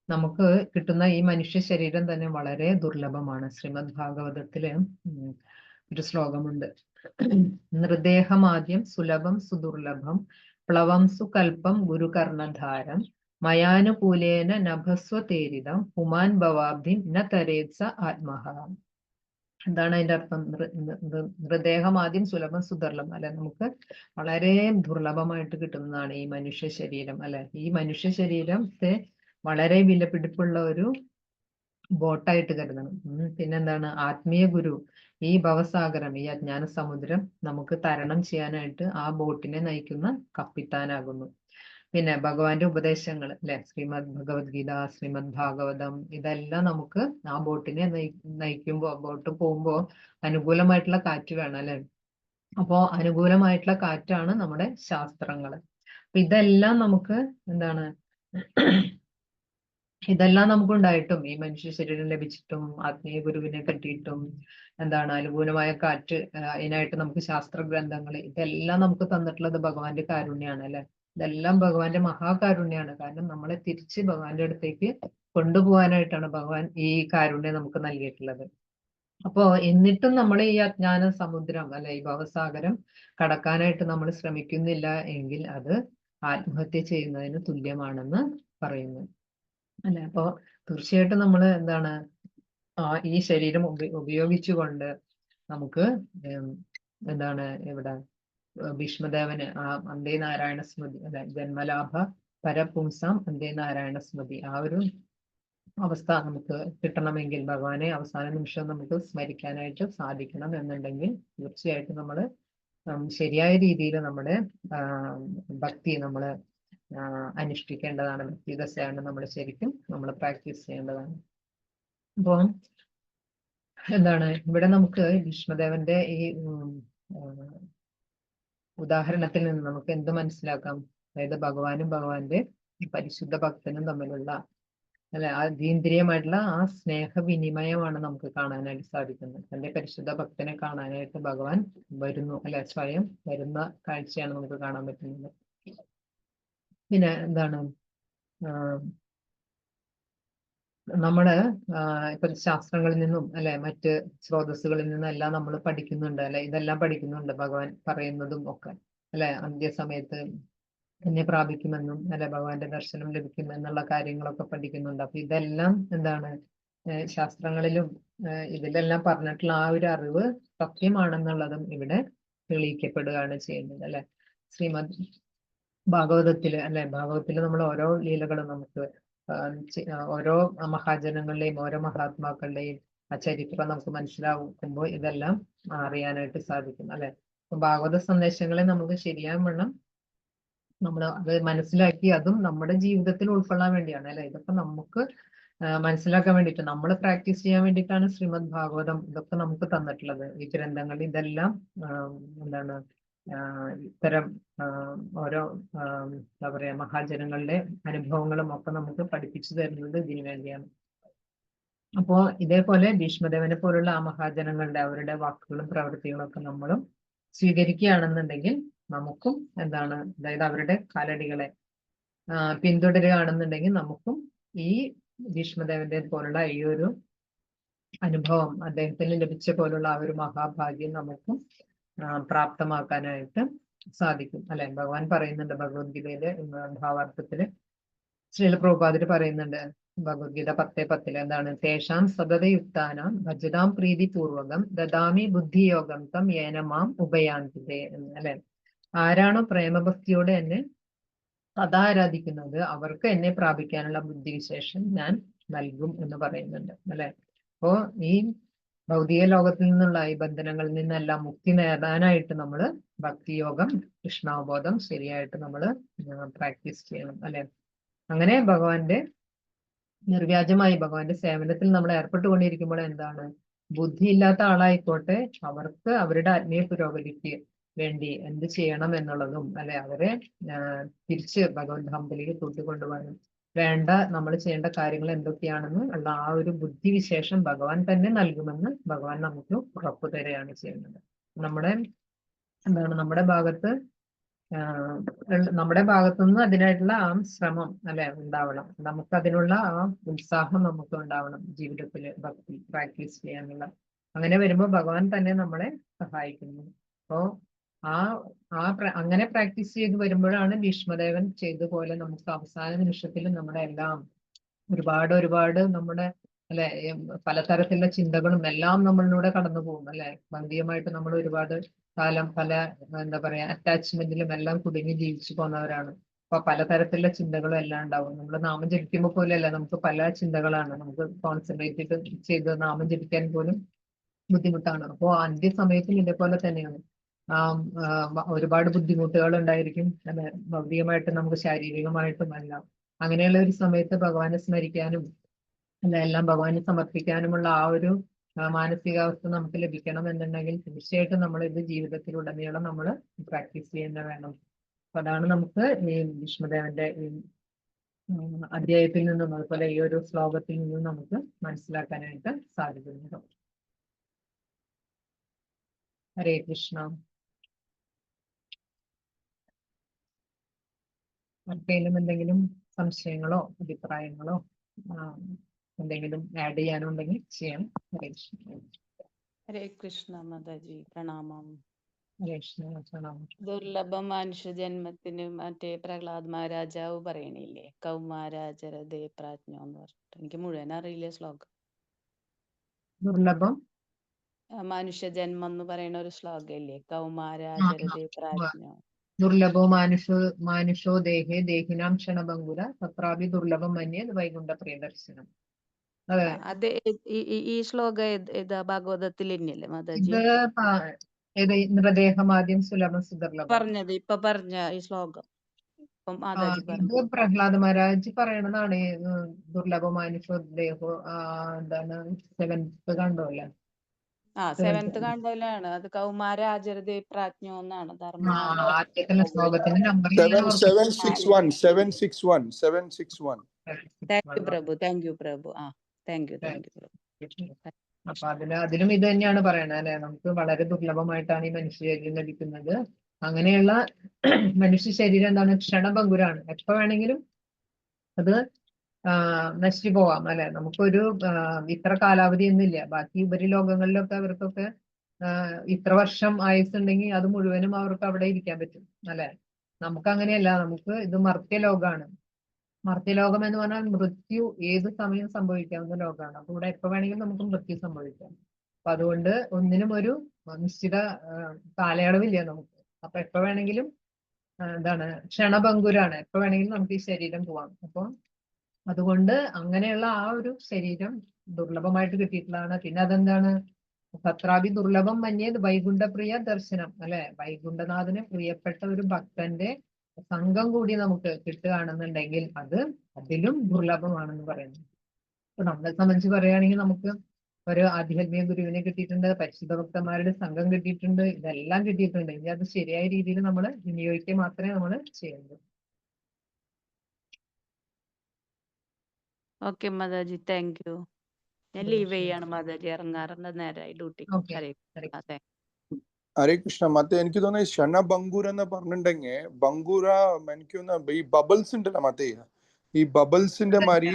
നമുക്ക് കിട്ടുന്ന ഈ മനുഷ്യ ശരീരം തന്നെ വളരെ ദുർലഭമാണ്. ശ്രീമദ് ഭാഗവതത്തില് ഒരു ശ്ലോകമുണ്ട്. നിർദേഹമാദ്യം സുലഭം സുദുർലഭം പ്ലവം സുകൽപ്പം ഗുരുകർണധാരം മയാനുകൂലേന നഭസ്വതേരിതം പുമാൻ ഭവാബ്ധി ന തരേത്സ ആത്മഹ. എന്താണ് അതിന്റെ അർത്ഥം? മൃതദേഹം ആദ്യം സുലഭം സുദുർലഭം, അല്ലെ. നമുക്ക് വളരെ ദുർലഭമായിട്ട് കിട്ടുന്നതാണ് ഈ മനുഷ്യ ശരീരം, അല്ലെ. ഈ മനുഷ്യ ശരീരത്തെ വളരെ വിലപിടിപ്പുള്ള ഒരു ബോട്ടായിട്ട് കരുതണം. പിന്നെന്താണ്, ആത്മീയ ഗുരു ഈ ഭവസാഗരം, ഈ അജ്ഞാന സമുദ്രം നമുക്ക് തരണം ചെയ്യാനായിട്ട് ആ ബോട്ടിനെ നയിക്കുന്ന കപ്പിത്താനാകുന്നു. പിന്നെ ഭഗവാന്റെ ഉപദേശങ്ങൾ, അല്ലെ, ശ്രീമദ് ഭഗവത്ഗീത, ശ്രീമദ് ഭാഗവതം, ഇതെല്ലാം നമുക്ക് ആ ബോട്ടിനെ നയിക്കുമ്പോ, ബോട്ട് പോകുമ്പോ അനുകൂലമായിട്ടുള്ള കാറ്റ് വേണം, അല്ലെ. അപ്പോ അനുകൂലമായിട്ടുള്ള കാറ്റാണ് നമ്മുടെ ശാസ്ത്രങ്ങൾ. അപ്പൊ ഇതെല്ലാം നമുക്ക് എന്താണ്, ഇതെല്ലാം നമുക്കുണ്ടായിട്ടും, ഈ മനുഷ്യ ശരീരം ലഭിച്ചിട്ടും ആത്മീയ ഗുരുവിനെ കിട്ടിയിട്ടും എന്താണ്, അനുകൂലമായ കാറ്റ്, അതിനായിട്ട് നമുക്ക് ശാസ്ത്ര ഗ്രന്ഥങ്ങൾ, ഇതെല്ലാം നമുക്ക് തന്നിട്ടുള്ളത് ഭഗവാന്റെ കാരുണ്യാണ്, അല്ലെ. ഇതെല്ലാം ഭഗവാന്റെ മഹാകാരുണ്യാണ്. കാരണം നമ്മളെ തിരിച്ച് ഭഗവാന്റെ അടുത്തേക്ക് കൊണ്ടുപോകാനായിട്ടാണ് ഭഗവാൻ ഈ കാരുണ്യം നമുക്ക് നൽകിയിട്ടുള്ളത്. അപ്പോ എന്നിട്ടും നമ്മൾ ഈ അജ്ഞാന സമുദ്രം, അല്ലെ, ഈ ഭവസാഗരം കടക്കാനായിട്ട് നമ്മൾ ശ്രമിക്കുന്നില്ല എങ്കിൽ അത് ആത്മഹത്യ ചെയ്യുന്നതിന് തുല്യമാണെന്ന് പറയുന്നു, അല്ലെ. അപ്പോ തീർച്ചയായിട്ടും നമ്മൾ എന്താണ്, ഈ ശരീരം ഉപയോഗിച്ചുകൊണ്ട് നമുക്ക് എന്താണ്, ഇവിടെ ഭീഷ്മദേവന് ആ അന്തേ നാരായണ സ്മൃതി, അല്ലെ, ജന്മലാഭ പരപുംസാം അന്തേ നാരായണ സ്മൃതി, ആ ഒരു അവസ്ഥ നമുക്ക് കിട്ടണമെങ്കിൽ, ഭഗവാനെ അവസാന നിമിഷം നമുക്ക് സ്മരിക്കാനായിട്ട് സാധിക്കണം എന്നുണ്ടെങ്കിൽ തീർച്ചയായിട്ടും നമ്മൾ ശരിയായ രീതിയിൽ നമ്മുടെ ഭക്തി നമ്മൾ അനുഷ്ഠിക്കേണ്ടതാണ്. ഭക്തിയുടെ സേവനം നമ്മൾ ശരിക്കും നമ്മൾ പ്രാക്ടീസ് ചെയ്യേണ്ടതാണ്. അപ്പോൾ എന്താണ്, ഇവിടെ നമുക്ക് ഭീഷ്മദേവന്റെ ഈ ഉദാഹരണത്തിൽ നിന്ന് നമുക്ക് എന്ത് മനസ്സിലാക്കാം? അതായത് ഭഗവാനും ഭഗവാന്റെ പരിശുദ്ധ ഭക്തനും തമ്മിലുള്ള, അല്ലെ, അതീന്ദ്രിയമായിട്ടുള്ള ആ സ്നേഹവിനിമയമാണ് നമുക്ക് കാണാനായിട്ട് സാധിക്കുന്നത്. തന്റെ പരിശുദ്ധ ഭക്തനെ കാണാനായിട്ട് ഭഗവാൻ വരുന്നു, അല്ലെ, സ്വയം വരുന്ന കാഴ്ചയാണ് നമുക്ക് കാണാൻ പറ്റുന്നത്. പിന്നെ എന്താണ്, നമ്മള് ഇപ്പൊ ശാസ്ത്രങ്ങളിൽ നിന്നും, അല്ലെ, മറ്റ് സ്രോതസ്സുകളിൽ നിന്നും എല്ലാം നമ്മൾ പഠിക്കുന്നുണ്ട്, അല്ലെ. ഇതെല്ലാം പഠിക്കുന്നുണ്ട്, ഭഗവാൻ പറയുന്നതും ഒക്കെ, അല്ലെ. അന്ത്യസമയത്ത് എന്നെ പ്രാപിക്കുമെന്നും, അല്ലെ, ഭഗവാന്റെ ദർശനം ലഭിക്കും എന്നുള്ള കാര്യങ്ങളൊക്കെ പഠിക്കുന്നുണ്ട്. അപ്പൊ ഇതെല്ലാം എന്താണ്, ശാസ്ത്രങ്ങളിലും ഇതിലെല്ലാം പറഞ്ഞിട്ടുള്ള ആ ഒരു അറിവ് സത്യമാണെന്നുള്ളതും ഇവിടെ തെളിയിക്കപ്പെടുകയാണ് ചെയ്യുന്നത്, അല്ലെ. ശ്രീമദ് ഭാഗവതത്തില്, അല്ലെ, ഭാഗവതത്തില് നമ്മൾ ഓരോ ലീലകളും നമുക്ക് ഓരോ മഹാജനങ്ങളുടെയും ഓരോ മഹാത്മാക്കളുടെയും ആ ചരിത്രം നമുക്ക് മനസ്സിലാക്കുമ്പോൾ ഇതെല്ലാം അറിയാനായിട്ട് സാധിക്കും, അല്ലെ. ഭാഗവത സന്ദേശങ്ങളെ നമുക്ക് ശരിയായ വണ്ണം നമ്മൾ അത് മനസ്സിലാക്കി അതും നമ്മുടെ ജീവിതത്തിൽ ഉൾക്കൊള്ളാൻ വേണ്ടിയാണ്, അല്ലെ. ഇതൊക്കെ നമുക്ക് മനസ്സിലാക്കാൻ വേണ്ടിയിട്ട്, നമ്മൾ പ്രാക്ടീസ് ചെയ്യാൻ വേണ്ടിയിട്ടാണ് ശ്രീമദ് ഭാഗവതം ഇതൊക്കെ നമുക്ക് തന്നിട്ടുള്ളത്. ഈ ഗ്രന്ഥങ്ങൾ ഇതെല്ലാം എന്താണ്, ഇത്തരം ഓരോ എന്താ പറയാ മഹാജനങ്ങളുടെ അനുഭവങ്ങളും ഒക്കെ നമുക്ക് പഠിപ്പിച്ചു തരുന്നത് ഇതിനു വേണ്ടിയാണ്. അപ്പോ ഇതേപോലെ ഭീഷ്മദേവനെ പോലുള്ള ആ മഹാജനങ്ങളുടെ അവരുടെ വാക്കുകളും പ്രവൃത്തികളും ഒക്കെ നമ്മളും സ്വീകരിക്കുകയാണെന്നുണ്ടെങ്കിൽ നമുക്കും എന്താണ്, അതായത് അവരുടെ കാലടികളെ പിന്തുടരുകയാണെന്നുണ്ടെങ്കിൽ നമുക്കും ഈ ഭീഷ്മദേവന്റെ പോലുള്ള ഈ ഒരു അനുഭവം അദ്ദേഹത്തിന് ലഭിച്ച പോലുള്ള ആ ഒരു മഹാഭാഗ്യം നമുക്കും പ്രാപ്തമാക്കാനായിട്ട് സാധിക്കും, അല്ലെ. ഭഗവാൻ പറയുന്നുണ്ട് ഭഗവത്ഗീതയില് ഭാവാർത്ഥത്തില്, ശ്രീല പ്രഭുപാദിര് പറയുന്നുണ്ട്, ഭഗവത്ഗീത 10:10 എന്താണ്? തേഷാം സതതയുക്താനാം ഭജതാം പ്രീതിപൂർവകം ദദാമി ബുദ്ധിയോഗം തം ഏനമാം ഉപയാന്തിതേ എന്ന്, അല്ലെ? ആരാണോ പ്രേമഭക്തിയോടെ എന്നെ സദാ ആരാധിക്കുന്നത് അവർക്ക് എന്നെ പ്രാപിക്കാനുള്ള ബുദ്ധിവിശേഷം ഞാൻ നൽകും എന്ന് പറയുന്നുണ്ട്, അല്ലെ? അപ്പോ ഈ ഭൗതിക ലോകത്തിൽ നിന്നുള്ള ഈ ബന്ധനങ്ങളിൽ നിന്നെല്ലാം മുക്തി നേടാനായിട്ട് നമ്മൾ ഭക്തിയോഗം, കൃഷ്ണാവബോധം ശരിയായിട്ട് നമ്മൾ പ്രാക്ടീസ് ചെയ്യണം, അല്ലെ? അങ്ങനെ നിർവ്യാജമായി ഭഗവാന്റെ സേവനത്തിൽ നമ്മൾ ഏർപ്പെട്ടുകൊണ്ടിരിക്കുമ്പോൾ എന്താണ്, ബുദ്ധിയില്ലാത്ത ആളായിക്കോട്ടെ അവർക്ക് അവരുടെ ആത്മീയ പുരോഗതിക്ക് വേണ്ടി എന്ത് ചെയ്യണം എന്നുള്ളതും, അല്ലെ, അവരെ തിരിച്ച് ഭഗവത് ധാമത്തിലേക്ക് കൂട്ടിക്കൊണ്ടുപോകാനും വേണ്ട നമ്മൾ ചെയ്യേണ്ട കാര്യങ്ങൾ എന്തൊക്കെയാണെന്ന് ഉള്ള ആ ഒരു ബുദ്ധിവിശേഷം ഭഗവാൻ തന്നെ നൽകുമെന്ന് ഭഗവാൻ നമുക്ക് ഉറപ്പു തരികയാണ് ചെയ്യുന്നത്. നമ്മുടെ ഭാഗത്ത് നമ്മുടെ ഭാഗത്തുനിന്ന് അതിനായിട്ടുള്ള ആ ശ്രമം, അല്ലെ, ഉണ്ടാവണം. നമുക്ക് അതിനുള്ള ആ ഉത്സാഹം നമുക്ക് ഉണ്ടാവണം ജീവിതത്തിൽ ഭക്തി പ്രാക്ടീസ് ചെയ്യാനുള്ള. അങ്ങനെ വരുമ്പോൾ ഭഗവാൻ തന്നെ നമ്മളെ സഹായിക്കുന്നു. അപ്പോ അങ്ങനെ പ്രാക്ടീസ് ചെയ്ത് വരുമ്പോഴാണ് ഭീഷ്മദേവൻ ചെയ്ത പോലെ നമുക്ക് അവസാന നിമിഷത്തിൽ നമ്മുടെ എല്ലാം ഒരുപാട് നമ്മുടെ, അല്ലെ, പലതരത്തിലുള്ള ചിന്തകളും എല്ലാം നമ്മളിലൂടെ കടന്നു പോകും, അല്ലെ? ഭൗതികമായിട്ട് നമ്മൾ ഒരുപാട് കാലം പല എന്താ പറയാ അറ്റാച്ച്മെന്റിലും എല്ലാം കുടുങ്ങി ജീവിച്ചു പോന്നവരാണ്. അപ്പൊ പലതരത്തിലുള്ള ചിന്തകളും എല്ലാം ഉണ്ടാവും. നമ്മൾ നാമം ജപിക്കുമ്പോൾ പോലെയല്ല, നമുക്ക് പല ചിന്തകളാണ്. നമുക്ക് കോൺസെൻട്രേറ്റ് ചെയ്ത് നാമം ജപിക്കാൻ പോലും ബുദ്ധിമുട്ടാണ്. അപ്പോൾ അന്ത്യസമയത്തും ഇതേപോലെ തന്നെയാണ്. ഒരുപാട് ബുദ്ധിമുട്ടുകൾ ഉണ്ടായിരിക്കും, അല്ലെ? ഭൗതികമായിട്ടും നമുക്ക് ശാരീരികമായിട്ടും എല്ലാം. അങ്ങനെയുള്ള ഒരു സമയത്ത് ഭഗവാനെ സ്മരിക്കാനും എല്ലാം ഭഗവാന് സമർപ്പിക്കാനുമുള്ള ആ ഒരു മാനസികാവസ്ഥ നമുക്ക് ലഭിക്കണം എന്നുണ്ടെങ്കിൽ തീർച്ചയായിട്ടും നമ്മൾ ഇത് ജീവിതത്തിലുടനീളം നമ്മൾ പ്രാക്ടീസ് ചെയ്യുന്ന വേണം. അപ്പൊ അതാണ് നമുക്ക് ഈ ഭീഷ്മദേവന്റെ ഈ അധ്യായത്തിൽ നിന്നും അതുപോലെ ഈ ഒരു ശ്ലോകത്തിൽ നിന്നും നമുക്ക് മനസ്സിലാക്കാനായിട്ട് സാധിക്കുന്നത്. ഹരേ കൃഷ്ണ. മറ്റേലും എന്തെങ്കിലും സംശയങ്ങളോ അഭിപ്രായങ്ങളോ എന്തെങ്കിലും ആഡ് ചെയ്യാനുണ്ടെങ്കിൽ ചെയ്യാം. ഹരേ കൃഷ്ണ. ഹരേ കൃഷ്ണ മാതാജി, പ്രണാമം. ഹരേ കൃഷ്ണ, പ്രണാമം. ദുർലഭം മനുഷ്യ ജന്മത്തിന് മറ്റേ പ്രഹ്ലാദ് മഹാരാജാവ് പറയണില്ലേ, കൗമാരാചരതേ പ്രാജ്ഞോ എന്ന് പറഞ്ഞിട്ട്. എനിക്ക് മുഴുവൻ അറിയില്ല ശ്ലോകം. ദുർലഭം മനുഷ്യ ജന്മം എന്ന് പറയുന്ന ഒരു ശ്ലോകം ഇല്ലേ, കൗമാരാചരതേ പ്രാജ്ഞോ. ദുർലഭോ മാനുഷോ ദേഹേ ദേഹിനാം ക്ഷണഭംഗുര തത്രാപി ദുർലഭം മന്യേത് വൈകുണ്ഠ പ്രിയദർശനം. അത് ഈ ശ്ലോകം ഏതാ ഭാഗവതത്തിൽ ഇല്ലല്ലേ മാതാജി? ഇത് നൃദേഹമാദ്യം സുലഭം സുദുർലഭം പറഞ്ഞത് ഇപ്പൊ പറഞ്ഞ ഈ ശ്ലോകം ഇത് പ്രഹ്ലാദ് മഹാരാജ് പറയണതാണ്. ദുർലഭ മാനുഷോ ദേഹോ എന്താണ് 7th കണ്ടോല്ലേ? സെവൻത്ത് കണ്ടോലാണ്. അത് കൗമാരാചരതേ പ്രാജ്ഞോ എന്നാണ് ധർമ്മ. ആദ്യത്തെ ശ്ലോകത്തിന്റെ number 761. Thank you Prabhu. Thank you അപ്പൊ അതിലും ഇത് തന്നെയാണ് പറയണത്, അല്ലെ? നമുക്ക് വളരെ ദുർലഭമായിട്ടാണ് ഈ മനുഷ്യ ശരീരം ലഭിക്കുന്നത്. അങ്ങനെയുള്ള മനുഷ്യ ശരീരം എന്താണ്? ക്ഷണഭംഗുരാണ്. എപ്പോ വേണമെങ്കിലും അത് നശിച്ചു പോവാം, അല്ലെ? നമുക്കൊരു ഇത്ര കാലാവധി ഒന്നുമില്ല. ബാക്കി ഉപരിലോകങ്ങളിലൊക്കെ അവർക്കൊക്കെ ഇത്ര വർഷം ആയുസ്സുണ്ടെങ്കിൽ അത് മുഴുവനും അവർക്ക് അവിടെ ഇരിക്കാൻ പറ്റും, അല്ലെ? നമുക്ക് അങ്ങനെയല്ല. നമുക്ക് ഇത് മർത്യലോകമാണ്. മർത്യലോകം എന്ന് പറഞ്ഞാൽ മൃത്യു ഏത് സമയം സംഭവിക്കാവുന്ന ലോകമാണ്. അപ്പൊ ഇവിടെ എപ്പോ വേണമെങ്കിലും നമുക്ക് മൃത്യു സംഭവിക്കാം. അപ്പൊ അതുകൊണ്ട് ഒന്നിനും ഒരു നിശ്ചിത കാലയളവില്ല നമുക്ക്. അപ്പൊ എപ്പോ വേണമെങ്കിലും എന്താണ് ക്ഷണഭംഗുരാണ്. എപ്പോ വേണമെങ്കിലും നമുക്ക് ഈ ശരീരം പോവാം. അപ്പൊ അതുകൊണ്ട് അങ്ങനെയുള്ള ആ ഒരു ശരീരം ദുർലഭമായിട്ട് കിട്ടിയിട്ടുള്ളതാണ്. പിന്നെ അതെന്താണ്? തത്രാപി ദുർലഭം മന്യേത് വൈകുണ്ഠപ്രിയ ദർശനം, അല്ലെ? വൈകുണ്ഠനാഥന് പ്രിയപ്പെട്ട ഒരു ഭക്തന്റെ സംഘം കൂടി നമുക്ക് കിട്ടുകയാണെന്നുണ്ടെങ്കിൽ അത് അതിലും ദുർലഭമാണെന്ന് പറയുന്നു. അപ്പൊ നമ്മളെ സംബന്ധിച്ച് പറയുകയാണെങ്കിൽ നമുക്ക് ഒരു ആധ്യാത്മിക ഗുരുവിനെ കിട്ടിയിട്ടുണ്ട്, പരിശുദ്ധ ഭക്തന്മാരുടെ സംഘം കിട്ടിയിട്ടുണ്ട്, ഇതെല്ലാം കിട്ടിയിട്ടുണ്ട്. ഇനി അത് ശരിയായ രീതിയിൽ നമ്മൾ വിനിയോഗിക്കുക മാത്രമേ നമ്മൾ ചെയ്യുള്ളൂ. Okay Mataji, thank U. ഞാൻ ലീവ് ചെയ്യാണ് മാതാജി, ഇറങ്ങാറുണ്ട്, നേരമായി ഡ്യൂട്ടി. ഹരേ കൃഷ്ണ. മറ്റേ എനിക്ക് തോന്നുന്നത് ക്ഷണഭംഗുര എന്ന് പറഞ്ഞിട്ടുണ്ടെങ്കിൽ ബംഗൂര എനിക്ക് തോന്നുന്ന ഈ ബബിൾസ് ഉണ്ടല്ലോ മറ്റേ, ഈ ബബിൾസിന്റെ മാതിരി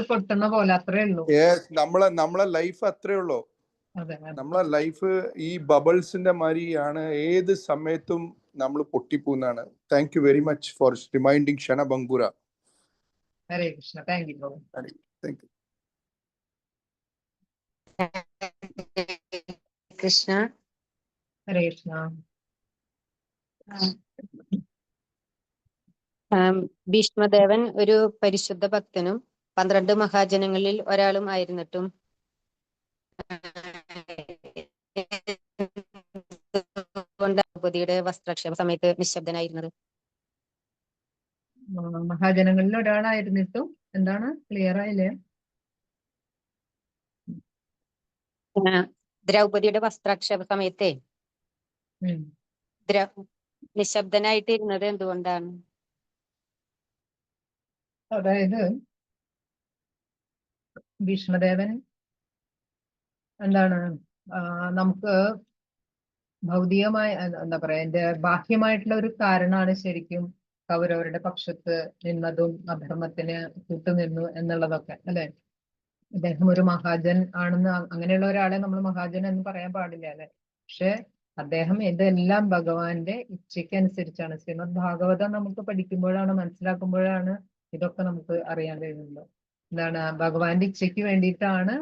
പൊട്ടുന്ന പോലെ അത്രേ ഉള്ളൂ. നമ്മളെ ലൈഫ് അത്രേ ഉള്ളൂ. നമ്മളെ ലൈഫ് ഈ ബബിൾസിന്റെ മാതിരിയാണ്. ഏത് സമയത്തും നമ്മൾ പൊട്ടിപ്പോകുന്നതാണ്. Thank you very much for reminding ക്ഷണഭംഗുര. Hare Krishna. Thank you Prabhu. Thank you. Krishna. Hare Krishna. ഭീഷ്മദേവൻ ഒരു പരിശുദ്ധ ഭക്തനും 12 മഹാജനങ്ങളിൽ ഒരാളും ആയിരുന്നിട്ടും ദ്രൗപദിയുടെ വസ്ത്രക്ഷേപ സമയത്ത് നിശബ്ദനായിരുന്നത്? മഹാജനങ്ങളിൽ ഒരാളായിരുന്നിട്ടും എന്താണ്, ക്ലിയർ ആയില്ലേ? ദ്രൗപദിയുടെ വസ്ത്രാക്ഷേപ സമയത്തെ നിശബ്ദനായിട്ടിരുന്നത് എന്തുകൊണ്ടാണ്? അതായത് ഭീഷ്മദേവൻ എന്താണ്, നമുക്ക് ഭൗതികമായ എന്താ പറയാ, എന്റെ ബാഹ്യമായിട്ടുള്ള ഒരു കാരണമാണ് ശരിക്കും കൗരവരുടെ പക്ഷത്ത് നിന്നതും അധർമ്മത്തിന് കൂട്ടുനിന്നു എന്നുള്ളതൊക്കെ അല്ലെ. അദ്ദേഹം ഒരു മഹാജൻ ആണെന്ന്, അങ്ങനെയുള്ള ഒരാളെ നമ്മൾ മഹാജൻ എന്ന് പറയാൻ പാടില്ല അല്ലെ. പക്ഷെ അദ്ദേഹം ഇതെല്ലാം ഭഗവാന്റെ ഇച്ഛയ്ക്കനുസരിച്ചാണ്. ശ്രീമദ് ഭാഗവതം നമുക്ക് പഠിക്കുമ്പോഴാണ്, മനസ്സിലാക്കുമ്പോഴാണ് ഇതൊക്കെ നമുക്ക് അറിയാൻ കഴിയുന്നത്. എന്താണ്, ഭഗവാന്റെ ഇച്ഛയ്ക്ക് വേണ്ടിയിട്ടാണ്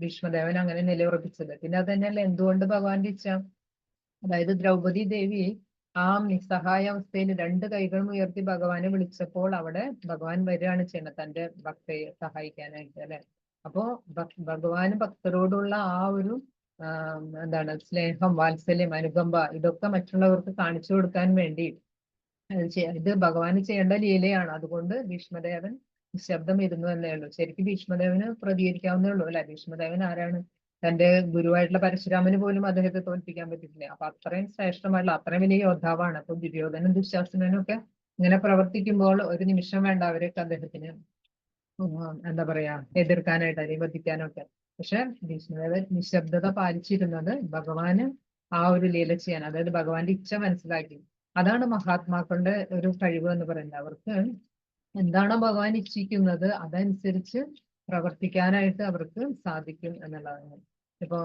ഭീഷ്മദേവൻ അങ്ങനെ നിലയുറപ്പിച്ചത്. പിന്നെ അത് തന്നെയല്ല എന്തുകൊണ്ട് ഭഗവാന്റെ ഇച്ഛ. അതായത് ദ്രൗപദി ദേവി ആ നിസ്സഹായ അവസ്ഥയിൽ 2 കൈകളും ഉയർത്തി ഭഗവാനെ വിളിച്ചപ്പോൾ അവിടെ ഭഗവാൻ വരികയാണ് ചെയ്യുന്നത് തന്റെ ഭക്തയെ സഹായിക്കാനായിട്ട് അല്ലെ. അപ്പോ ഭഗവാന് ഭക്തരോടുള്ള ആ ഒരു എന്താണ് സ്നേഹം, വാത്സല്യം, അനുകമ്പ ഇതൊക്കെ മറ്റുള്ളവർക്ക് കാണിച്ചു കൊടുക്കാൻ വേണ്ടി ഇത് ഭഗവാന് ചെയ്യേണ്ട ലീലയാണ്. അതുകൊണ്ട് ഭീഷ്മദേവൻ നിശബ്ദം ഇരുന്നു എന്നേ ഉള്ളൂ. ശരിക്കും ഭീഷ്മദേവന് പ്രതികരിക്കാവുന്നേ ഉള്ളൂ അല്ലെ. ഭീഷ്മദേവൻ ആരാണ്? തന്റെ ഗുരുവായിട്ടുള്ള പരശുരാമന് പോലും അദ്ദേഹത്തെ തോൽപ്പിക്കാൻ പറ്റിയിട്ടില്ല. അപ്പൊ അത്രയും ശ്രേഷ്ഠമായിട്ടുള്ള, അത്രയും വലിയ യോദ്ധാവാണ്. അപ്പൊ ദുര്യോധനും ദുശാസനനും ഒക്കെ ഇങ്ങനെ പ്രവർത്തിക്കുമ്പോൾ ഒരു നിമിഷം വേണ്ട അവരൊക്കെ അദ്ദേഹത്തിന് എന്താ പറയാ എതിർക്കാനായിട്ട്, അല്ലെങ്കിൽ വധിക്കാനൊക്കെ. പക്ഷെ ഭീഷ്മദേവൻ നിശബ്ദത പാലിച്ചിരുന്നത് ഭഗവാന് ആ ഒരു ലീല ചെയ്യാൻ, അതായത് ഭഗവാന്റെ ഇച്ഛ മനസ്സിലാക്കി. അതാണ് മഹാത്മാക്കളുടെ ഒരു കഴിവ് എന്ന് പറയുന്നത്. അവർക്ക് എന്താണോ ഭഗവാൻ ഇച്ഛിക്കുന്നത് അതനുസരിച്ച് പ്രവർത്തിക്കാനായിട്ട് അവർക്ക് സാധിക്കും എന്നുള്ളതാണ്. ഇപ്പൊ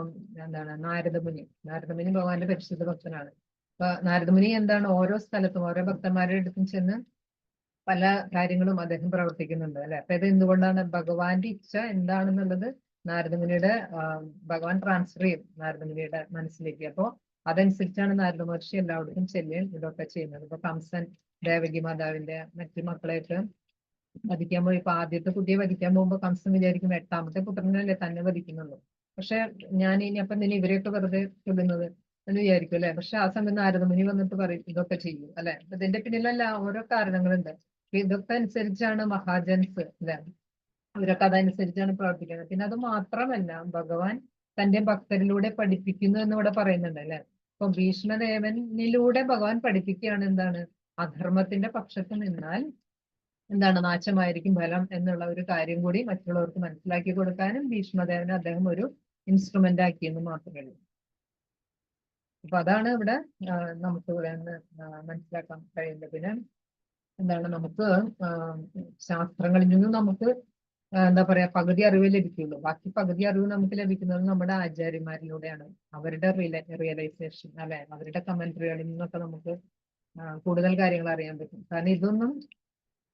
എന്താണ് നാരദമുനി ഭഗവാന്റെ പരിശുദ്ധ ഭക്തനാണ്. അപ്പൊ നാരദമുനി എന്താണ്, ഓരോ സ്ഥലത്തും ഓരോ ഭക്തന്മാരുടെ അടുത്തും ചെന്ന് പല കാര്യങ്ങളും അദ്ദേഹം പ്രവർത്തിക്കുന്നുണ്ട് അല്ലെ. അപ്പൊ ഇത് എന്തുകൊണ്ടാണ്, ഭഗവാന്റെ ഇച്ഛ എന്താണെന്നുള്ളത് നാരദമുനിയുടെ ഭഗവാൻ ട്രാൻസ്ഫർ ചെയ്യും നാരദമുനിയുടെ മനസ്സിലേക്ക്. അപ്പോ അതനുസരിച്ചാണ് നാരദ മഹർഷി എല്ലായിടത്തും ചെല്ലുകയും ഇതൊക്കെ ചെയ്യുന്നത്. ഇപ്പൊ കംസൻ ദേവകി മാതാവിന്റെ മറ്റു മക്കളെയൊക്കെ വധിക്കാൻ പോയി. ഇപ്പൊ ആദ്യത്തെ കുട്ടിയെ വധിക്കാൻ പോകുമ്പോ കംസൻ വിചാരിക്കും 8ാമത്തെ പുത്രനല്ലേ തന്നെ വധിക്കുന്നുള്ളൂ, പക്ഷെ ഞാൻ ഇനി അപ്പം തന്നെ ഇവരെയൊക്കെ വെറുതെ കൊല്ലുന്നത് എന്ന് വിചാരിക്കും അല്ലെ. പക്ഷെ ആ സമയം നാരദമുനി വന്നിട്ട് പറയും ഇതൊക്കെ ചെയ്യും അല്ലെ. അപ്പൊ ഇതിന്റെ പിന്നിലല്ല ഓരോ കാരണങ്ങളുണ്ട്. ഇതൊക്കെ അനുസരിച്ചാണ് മഹാജൻസ് അല്ലെ, അവരൊക്കെ അതനുസരിച്ചാണ് പ്രവർത്തിക്കുന്നത്. പിന്നെ അത് മാത്രമല്ല ഭഗവാൻ തന്റെ ഭക്തരിലൂടെ പഠിപ്പിക്കുന്നു എന്നിവിടെ പറയുന്നുണ്ട് അല്ലെ. അപ്പൊ ഭീഷ്മദേവനിലൂടെ ഭഗവാൻ പഠിപ്പിക്കുകയാണ് എന്താണ്, അധർമ്മത്തിന്റെ പക്ഷത്ത് നിന്നാൽ എന്താണ് നാശമായിരിക്കും ഫലം എന്നുള്ള ഒരു കാര്യം കൂടി മറ്റുള്ളവർക്ക് മനസ്സിലാക്കി കൊടുക്കാനും ഭീഷ്മദേവനെ അദ്ദേഹം ഒരു ഇൻസ്ട്രുമെന്റ് ആക്കിയെന്ന് മാത്രമേ ഉള്ളൂ. അപ്പൊ അതാണ് ഇവിടെ നമുക്ക് ഇവിടെ നിന്ന് മനസ്സിലാക്കാൻ കഴിയുന്നത്. പിന്നെ എന്താണ്, നമുക്ക് ശാസ്ത്രങ്ങളിൽ നിന്നും നമുക്ക് എന്താ പറയാ പകുതി അറിവ് ലഭിക്കുള്ളൂ. ബാക്കി പകുതി അറിവ് നമുക്ക് ലഭിക്കുന്നത് നമ്മുടെ ആചാര്യന്മാരിലൂടെയാണ്. അവരുടെ റിയലൈസേഷൻ അല്ലെ, അവരുടെ കമന്ററികളിൽ നിന്നൊക്കെ നമുക്ക് കൂടുതൽ കാര്യങ്ങൾ അറിയാൻ പറ്റും. കാരണം ഇതൊന്നും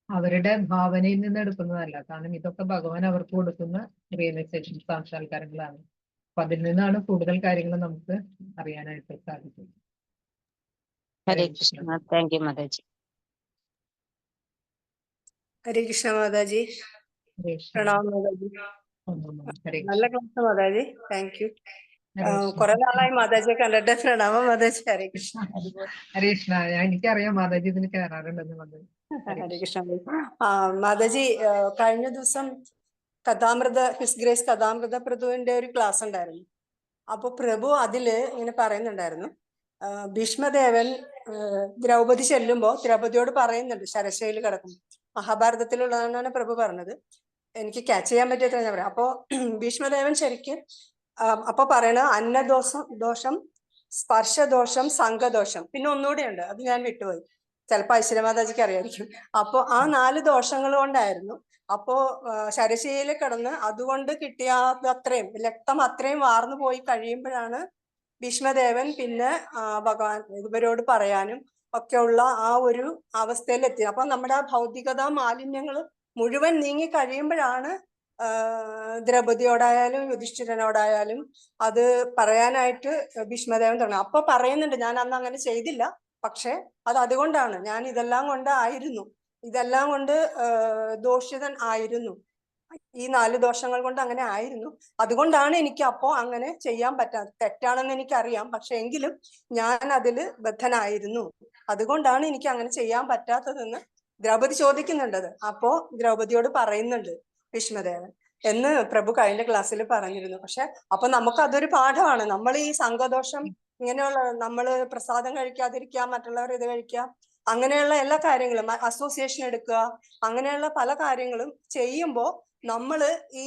അവരുടെ ഭാവനയിൽ നിന്ന് എടുക്കുന്നതല്ല. കാരണം ഇതൊക്കെ ഭഗവാൻ അവർക്ക് കൊടുക്കുന്ന റിയലൈസേഷൻ, സാക്ഷാത്കാരങ്ങളാണ്. അപ്പൊ അതിൽ നിന്നാണ് കൂടുതൽ കാര്യങ്ങൾ നമുക്ക് അറിയാനായിട്ട് സാധിക്കും. ഹരേ കൃഷ്ണ. Thank you Mataji. ഹരേ കൃഷ്ണ മാതാജി. പ്രണാമം മാതാജി. നല്ല ക്ലാസ് മാതാജി. Thank U. കുറെ നാളായി മാതാജിയെ കണ്ടിട്ട്. പ്രണാമം മാതാജി. ഹരേ കൃഷ്ണ. ഹരേ കൃഷ്ണ. എനിക്കറിയാം മാതാജി ഇതിന് കയറാറുണ്ടെന്ന് വന്നത്. ഹരേ കൃഷ്ണ മാതാജി. കഴിഞ്ഞ ദിവസം കഥാമൃത ഹിസ് ഗ്രേസ് കഥാമൃത പ്രഭുവിന്റെ ഒരു ക്ലാസ് ഉണ്ടായിരുന്നു. അപ്പൊ പ്രഭു അതില് ഇങ്ങനെ പറയുന്നുണ്ടായിരുന്നു, ഭീഷ്മദേവൻ ദ്രൗപദി ചെല്ലുമ്പോ ദ്രൗപദിയോട് പറയുന്നുണ്ട്, ശരശയിൽ കിടക്കും. മഹാഭാരതത്തിലുള്ളതാണ് പ്രഭു പറഞ്ഞത്. എനിക്ക് ക്യാച്ച് ചെയ്യാൻ പറ്റിയ പറയാം. അപ്പോ ഭീഷ്മദേവൻ ശരിക്കും അപ്പൊ പറയണ അന്നദോഷം, സ്പർശദോഷം, സംഘദോഷം, പിന്നെ ഒന്നുകൂടെ ഉണ്ട്, അത് ഞാൻ വിട്ടുപോയി. ചിലപ്പോ ഐശ്വര്യമാതാജിക്ക് അറിയായിരിക്കും. അപ്പോ ആ 4 ദോഷങ്ങൾ കൊണ്ടായിരുന്നു. അപ്പോ ശരശയിൽ കിടന്ന് അതുകൊണ്ട് കിട്ടിയ അത്രയും രക്തം അത്രയും വാർന്നു പോയി കഴിയുമ്പോഴാണ് ഭീഷ്മദേവൻ പിന്നെ ഭഗവാൻ ഇവരോട് പറയാനും ഒക്കെയുള്ള ആ ഒരു അവസ്ഥയിൽ എത്തി. അപ്പൊ നമ്മുടെ ആ ഭൗതികത മാലിന്യങ്ങൾ മുഴുവൻ നീങ്ങി കഴിയുമ്പോഴാണ് ദ്രൗപദിയോടായാലും യുധിഷ്ഠിരനോടായാലും അത് പറയാനായിട്ട് ഭീഷ്മദേവൻ തുടങ്ങി. അപ്പൊ പറയുന്നുണ്ട്, ഞാൻ അന്ന് അങ്ങനെ ചെയ്തില്ല, പക്ഷെ അത് അതുകൊണ്ടാണ്, ഞാൻ ഇതെല്ലാം കൊണ്ട് ദോഷിതൻ ആയിരുന്നു, ഈ 4 ദോഷങ്ങൾ കൊണ്ട് അങ്ങനെ ആയിരുന്നു, അതുകൊണ്ടാണ് എനിക്ക് അപ്പോ അങ്ങനെ ചെയ്യാൻ പറ്റാത്തത്. തെറ്റാണെന്ന് എനിക്കറിയാം, പക്ഷെ എങ്കിലും ഞാൻ അതില് ബദ്ധനായിരുന്നു, അതുകൊണ്ടാണ് എനിക്ക് അങ്ങനെ ചെയ്യാൻ പറ്റാത്തതെന്ന് ദ്രൗപദി ചോദിക്കുന്നുണ്ടത്. അപ്പോ ദ്രൗപദിയോട് പറയുന്നുണ്ട് ഭീഷ്മദേവൻ എന്ന് പ്രഭു കഴിഞ്ഞ ക്ലാസ്സിൽ പറഞ്ഞിരുന്നു. പക്ഷെ അപ്പൊ നമുക്ക് അതൊരു പാഠമാണ്. നമ്മൾ ഈ സംഘദോഷം ഇങ്ങനെയുള്ള, നമ്മൾ പ്രസാദം കഴിക്കാതിരിക്കുക, മറ്റുള്ളവർ ഇത് കഴിക്കുക, അങ്ങനെയുള്ള എല്ലാ കാര്യങ്ങളും, അസോസിയേഷൻ എടുക്കുക, അങ്ങനെയുള്ള പല കാര്യങ്ങളും ചെയ്യുമ്പോൾ നമ്മള് ഈ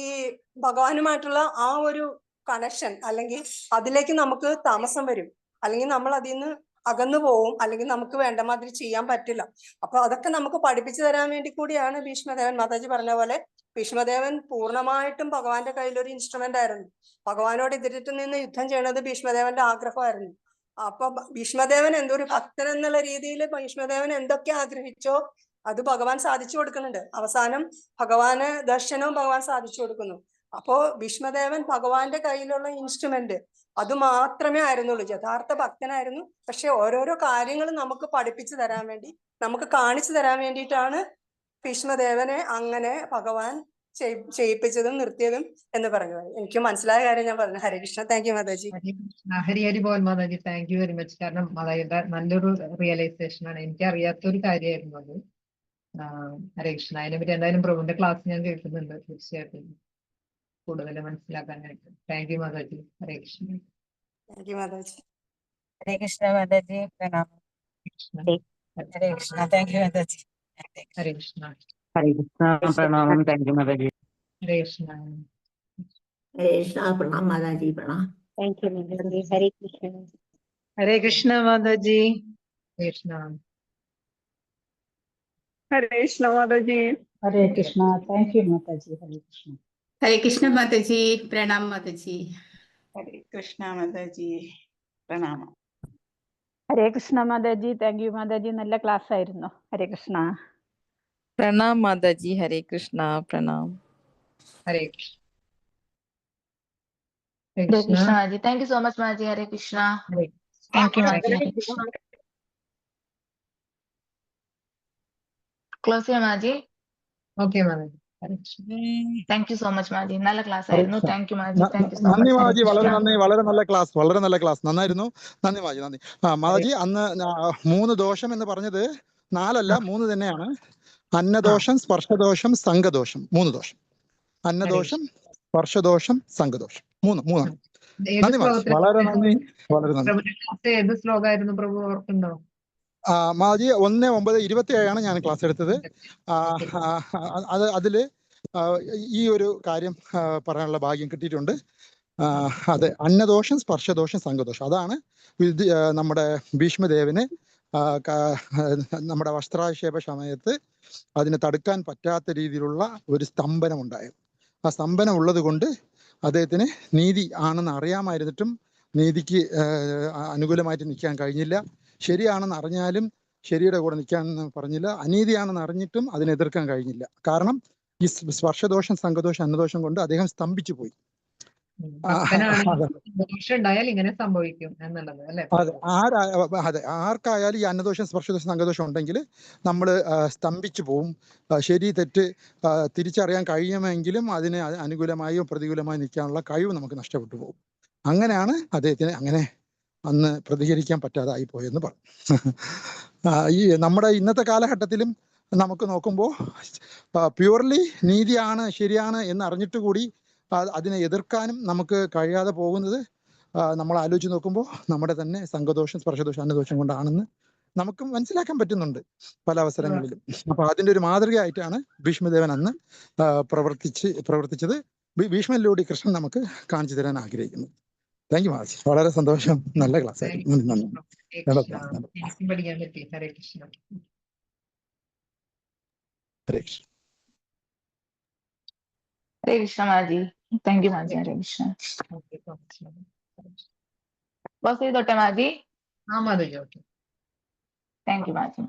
ഭഗവാനുമായിട്ടുള്ള ആ ഒരു കണക്ഷൻ, അല്ലെങ്കിൽ അതിലേക്ക് നമുക്ക് താമസം വരും, അല്ലെങ്കിൽ നമ്മൾ അതിൽ നിന്ന് അകന്നു പോവും, അല്ലെങ്കിൽ നമുക്ക് വേണ്ട മാതിരി ചെയ്യാൻ പറ്റില്ല. അപ്പൊ അതൊക്കെ നമുക്ക് പഠിപ്പിച്ചു തരാൻ വേണ്ടി കൂടിയാണ് ഭീഷ്മദേവൻ. മാതാജി പറഞ്ഞ പോലെ ഭീഷ്മദേവൻ പൂർണ്ണമായിട്ടും ഭഗവാന്റെ കയ്യിൽ ഒരു ഇൻസ്ട്രുമെന്റ് ആയിരുന്നു. ഭഗവാനോട് എതിരിട്ട് നിന്ന് യുദ്ധം ചെയ്യണത് ഭീഷ്മദേവന്റെ ആഗ്രഹമായിരുന്നു. അപ്പൊ ഭീഷ്മദേവൻ എന്തൊരു ഭക്തൻ എന്നുള്ള രീതിയിൽ ഭീഷ്മദേവൻ എന്തൊക്കെ ആഗ്രഹിച്ചോ അത് ഭഗവാൻ സാധിച്ചു കൊടുക്കുന്നുണ്ട്. അവസാനം ഭഗവാന് ദർശനവും ഭഗവാൻ സാധിച്ചു കൊടുക്കുന്നു. അപ്പോ ഭീഷ്മദേവൻ ഭഗവാന്റെ കയ്യിലുള്ള ഇൻസ്ട്രുമെന്റ് അത് മാത്രമേ ആയിരുന്നുള്ളൂ. യഥാർത്ഥ ഭക്തനായിരുന്നു. പക്ഷെ ഓരോരോ കാര്യങ്ങൾ നമുക്ക് പഠിപ്പിച്ചു തരാൻ വേണ്ടി, നമുക്ക് കാണിച്ചു തരാൻ വേണ്ടിയിട്ടാണ് ഭീഷ്മദേവനെ അങ്ങനെ ഭഗവാൻ ചെയ്യിപ്പിച്ചതും നിർത്തിയതും എന്ന് പറഞ്ഞു. എനിക്ക് മനസ്സിലായ കാര്യം ഞാൻ പറഞ്ഞു. ഹരേ കൃഷ്ണ. താങ്ക് യു മാതാജി. ഹരി ഹരി ബോൽ മാതാജി, താങ്ക് യു വെരി മച്ച്. കാരണം മാതാജിയുടെ നല്ലൊരു റിയലൈസേഷൻ ആണ്. എനിക്ക് അറിയാത്തൊരു കാര്യമായിരുന്നു അത്. ഹരേ കൃഷ്ണ. അതിനെപ്പറ്റി എന്തായാലും പ്രഭുവിന്റെ ക്ലാസ് ഞാൻ കേൾക്കുന്നുണ്ട്. തീർച്ചയായിട്ടും കൂടുതൽ മനസ്സിലാക്കാനായിട്ട്. Thank you Mataji. Hare Krishna. Thank you Mataji. Hare Krishna മാതാജി, പ്രണാമം. ഹരേ കൃഷ്ണ. Thank you Mataji. ഹരേ കൃഷ്ണ. ഹരേ കൃഷ്ണ, പ്രണാമം. Thank you Mataji. ഹരേ കൃഷ്ണ. ഹരേ കൃഷ്ണ. പ്രണാം മാതാജി. പ്രണാം. Thank you Mataji. ഹരേ കൃഷ്ണ. ഹരേ കൃഷ്ണ മാതാജി. ഹരേ കൃഷ്ണ. ഹരേ കൃഷ്ണ മാതാജി. ഹരേ കൃഷ്ണ. Thank you Mataji. ഹരേ കൃഷ്ണ. ഹരേ കൃഷ്ണ മാതാജി. പ്രണാം മാതാജി. ഹരേ കൃഷ്ണ മാതാജി. പ്രണാമം. ഹരേ കൃഷ്ണ മാതാജി. Thank you Mataji. നല്ല ക്ലാസ് ആയിരുന്നു. ഹരേ കൃഷ്ണ. പ്രണാം മാതാജി. ഹരേ കൃഷ്ണ. പ്രണാം. ഹരേ കൃഷ്ണ. ഹരേ കൃഷ്ണ മാതാജി. താങ്ക് യു സോ മച്ച് മാതാജി. Hare Krishna. Thank you Mataji. Hare Krishna. Close ചെയ്യാം മാതാജി. ഓക്കെ മാതാജി. Hare Krishna. Thank you so much മാതാജി. നല്ല ക്ലാസ് ആയിരുന്നു. താങ്ക് യു മാതാജി. താങ്ക് യു സോ നന്ദി മച്ച്. മാതാജി, വളരെ നന്ദി. വളരെ നല്ല ക്ലാസ്, വളരെ നല്ല ക്ലാസ്. നന്നായിരുന്നു. നന്ദി മാതാജി, നന്ദി. മാതാജി, അന്ന് 3 ദോഷം എന്ന് പറഞ്ഞത് 4 അല്ല 3 തന്നെയാണ്. അന്നദോഷം, സ്പർശദോഷം, സംഘദോഷം. 3 ദോഷം. അന്നദോഷം, സ്പർശദോഷം, സംഘദോഷം. 3 ആണ്. നന്ദി മാതാജി, വളരെ നന്ദി, വളരെ നന്ദി. ഏത് ശ്ലോകമായിരുന്നു പ്രഭു, ഓർക്കുന്നുണ്ടോ? മാതാജി 1:9:27 ഞാൻ ക്ലാസ് എടുത്തത്. അതില് ഈ ഒരു കാര്യം പറയാനുള്ള ഭാഗ്യം കിട്ടിയിട്ടുണ്ട്. അതെ, അന്നദോഷം, സ്പർശദോഷം, സംഘദോഷം. അതാണ് നമ്മുടെ ഭീഷ്മദേവന് നമ്മുടെ വസ്ത്രാക്ഷേപ സമയത്ത് അതിനെ തടുക്കാൻ പറ്റാത്ത രീതിയിലുള്ള ഒരു സ്തംഭനം ഉണ്ടായത്. ആ സ്തംഭനം ഉള്ളത് കൊണ്ട് അദ്ദേഹത്തിന് നീതി ആണെന്ന് അറിയാമായിരുന്നിട്ടും നീതിക്ക് അനുകൂലമായിട്ട് നിൽക്കാൻ കഴിഞ്ഞില്ല. ശരിയാണെന്ന് അറിഞ്ഞാലും ശരിയുടെ കൂടെ നിൽക്കാൻ പറഞ്ഞില്ല. അനീതിയാണെന്ന് അറിഞ്ഞിട്ടും അതിനെ എതിർക്കാൻ കഴിഞ്ഞില്ല. കാരണം ഈ സ്പർശദോഷം, സംഘദോഷം, അന്നദോഷം കൊണ്ട് അദ്ദേഹം സ്തംഭിച്ചു പോയി. ഉണ്ടായാൽ ഇങ്ങനെ സംഭവിക്കും എന്നുള്ളത് അല്ലേ? അതെ, ആർക്കായാലും ഈ അന്നദോഷം, സ്പർശദോഷം, സംഘദോഷം ഉണ്ടെങ്കിൽ നമ്മൾ സ്തംഭിച്ചു പോവും. ശരി തെറ്റ് തിരിച്ചറിയാൻ കഴിയുമെങ്കിലും അതിന് അനുകൂലമായോ പ്രതികൂലമായോ നിൽക്കാനുള്ള കഴിവ് നമുക്ക് നഷ്ടപ്പെട്ടു പോകും. അങ്ങനെയാണ് അദ്ദേഹത്തിന് അങ്ങനെ അന്ന് പ്രതികരിക്കാൻ പറ്റാതായി പോയെന്ന് പറഞ്ഞു. ഈ നമ്മുടെ ഇന്നത്തെ കാലഘട്ടത്തിലും നമുക്ക് നോക്കുമ്പോൾ പ്യൂർലി നീതിയാണ്, ശരിയാണ് എന്ന് അറിഞ്ഞിട്ട് കൂടി അതിനെ എതിർക്കാനും നമുക്ക് കഴിയാതെ പോകുന്നത് നമ്മൾ ആലോചിച്ച് നോക്കുമ്പോൾ നമ്മുടെ തന്നെ സംഘദോഷം, സ്പർശദോഷം, അന്നദോഷം കൊണ്ടാണെന്ന് നമുക്ക് മനസ്സിലാക്കാൻ പറ്റുന്നുണ്ട് പല അവസരങ്ങളിലും. അപ്പൊ അതിന്റെ ഒരു മാതൃകയായിട്ടാണ് ഭീഷ്മദേവൻ അന്ന് പ്രവർത്തിച്ചത്. ഭീഷ്മനിലൂടെ കൃഷ്ണൻ നമുക്ക് കാണിച്ചു തരാൻ ആഗ്രഹിക്കുന്നു. താങ്ക് യു മാതാജി, വളരെ സന്തോഷം. നല്ല ക്ലാസ് ആയിരുന്നു. ഹരേ കൃഷ്ണ. ഹരേ കൃഷ്ണ. ഹരേ കൃഷ്ണ മാതാജി. Thank you Mataji. Hare Krishna. Close ചെയ്തോട്ടെ മാതാജി? മാതാജി. ഓക്കെ. Thank you Mataji.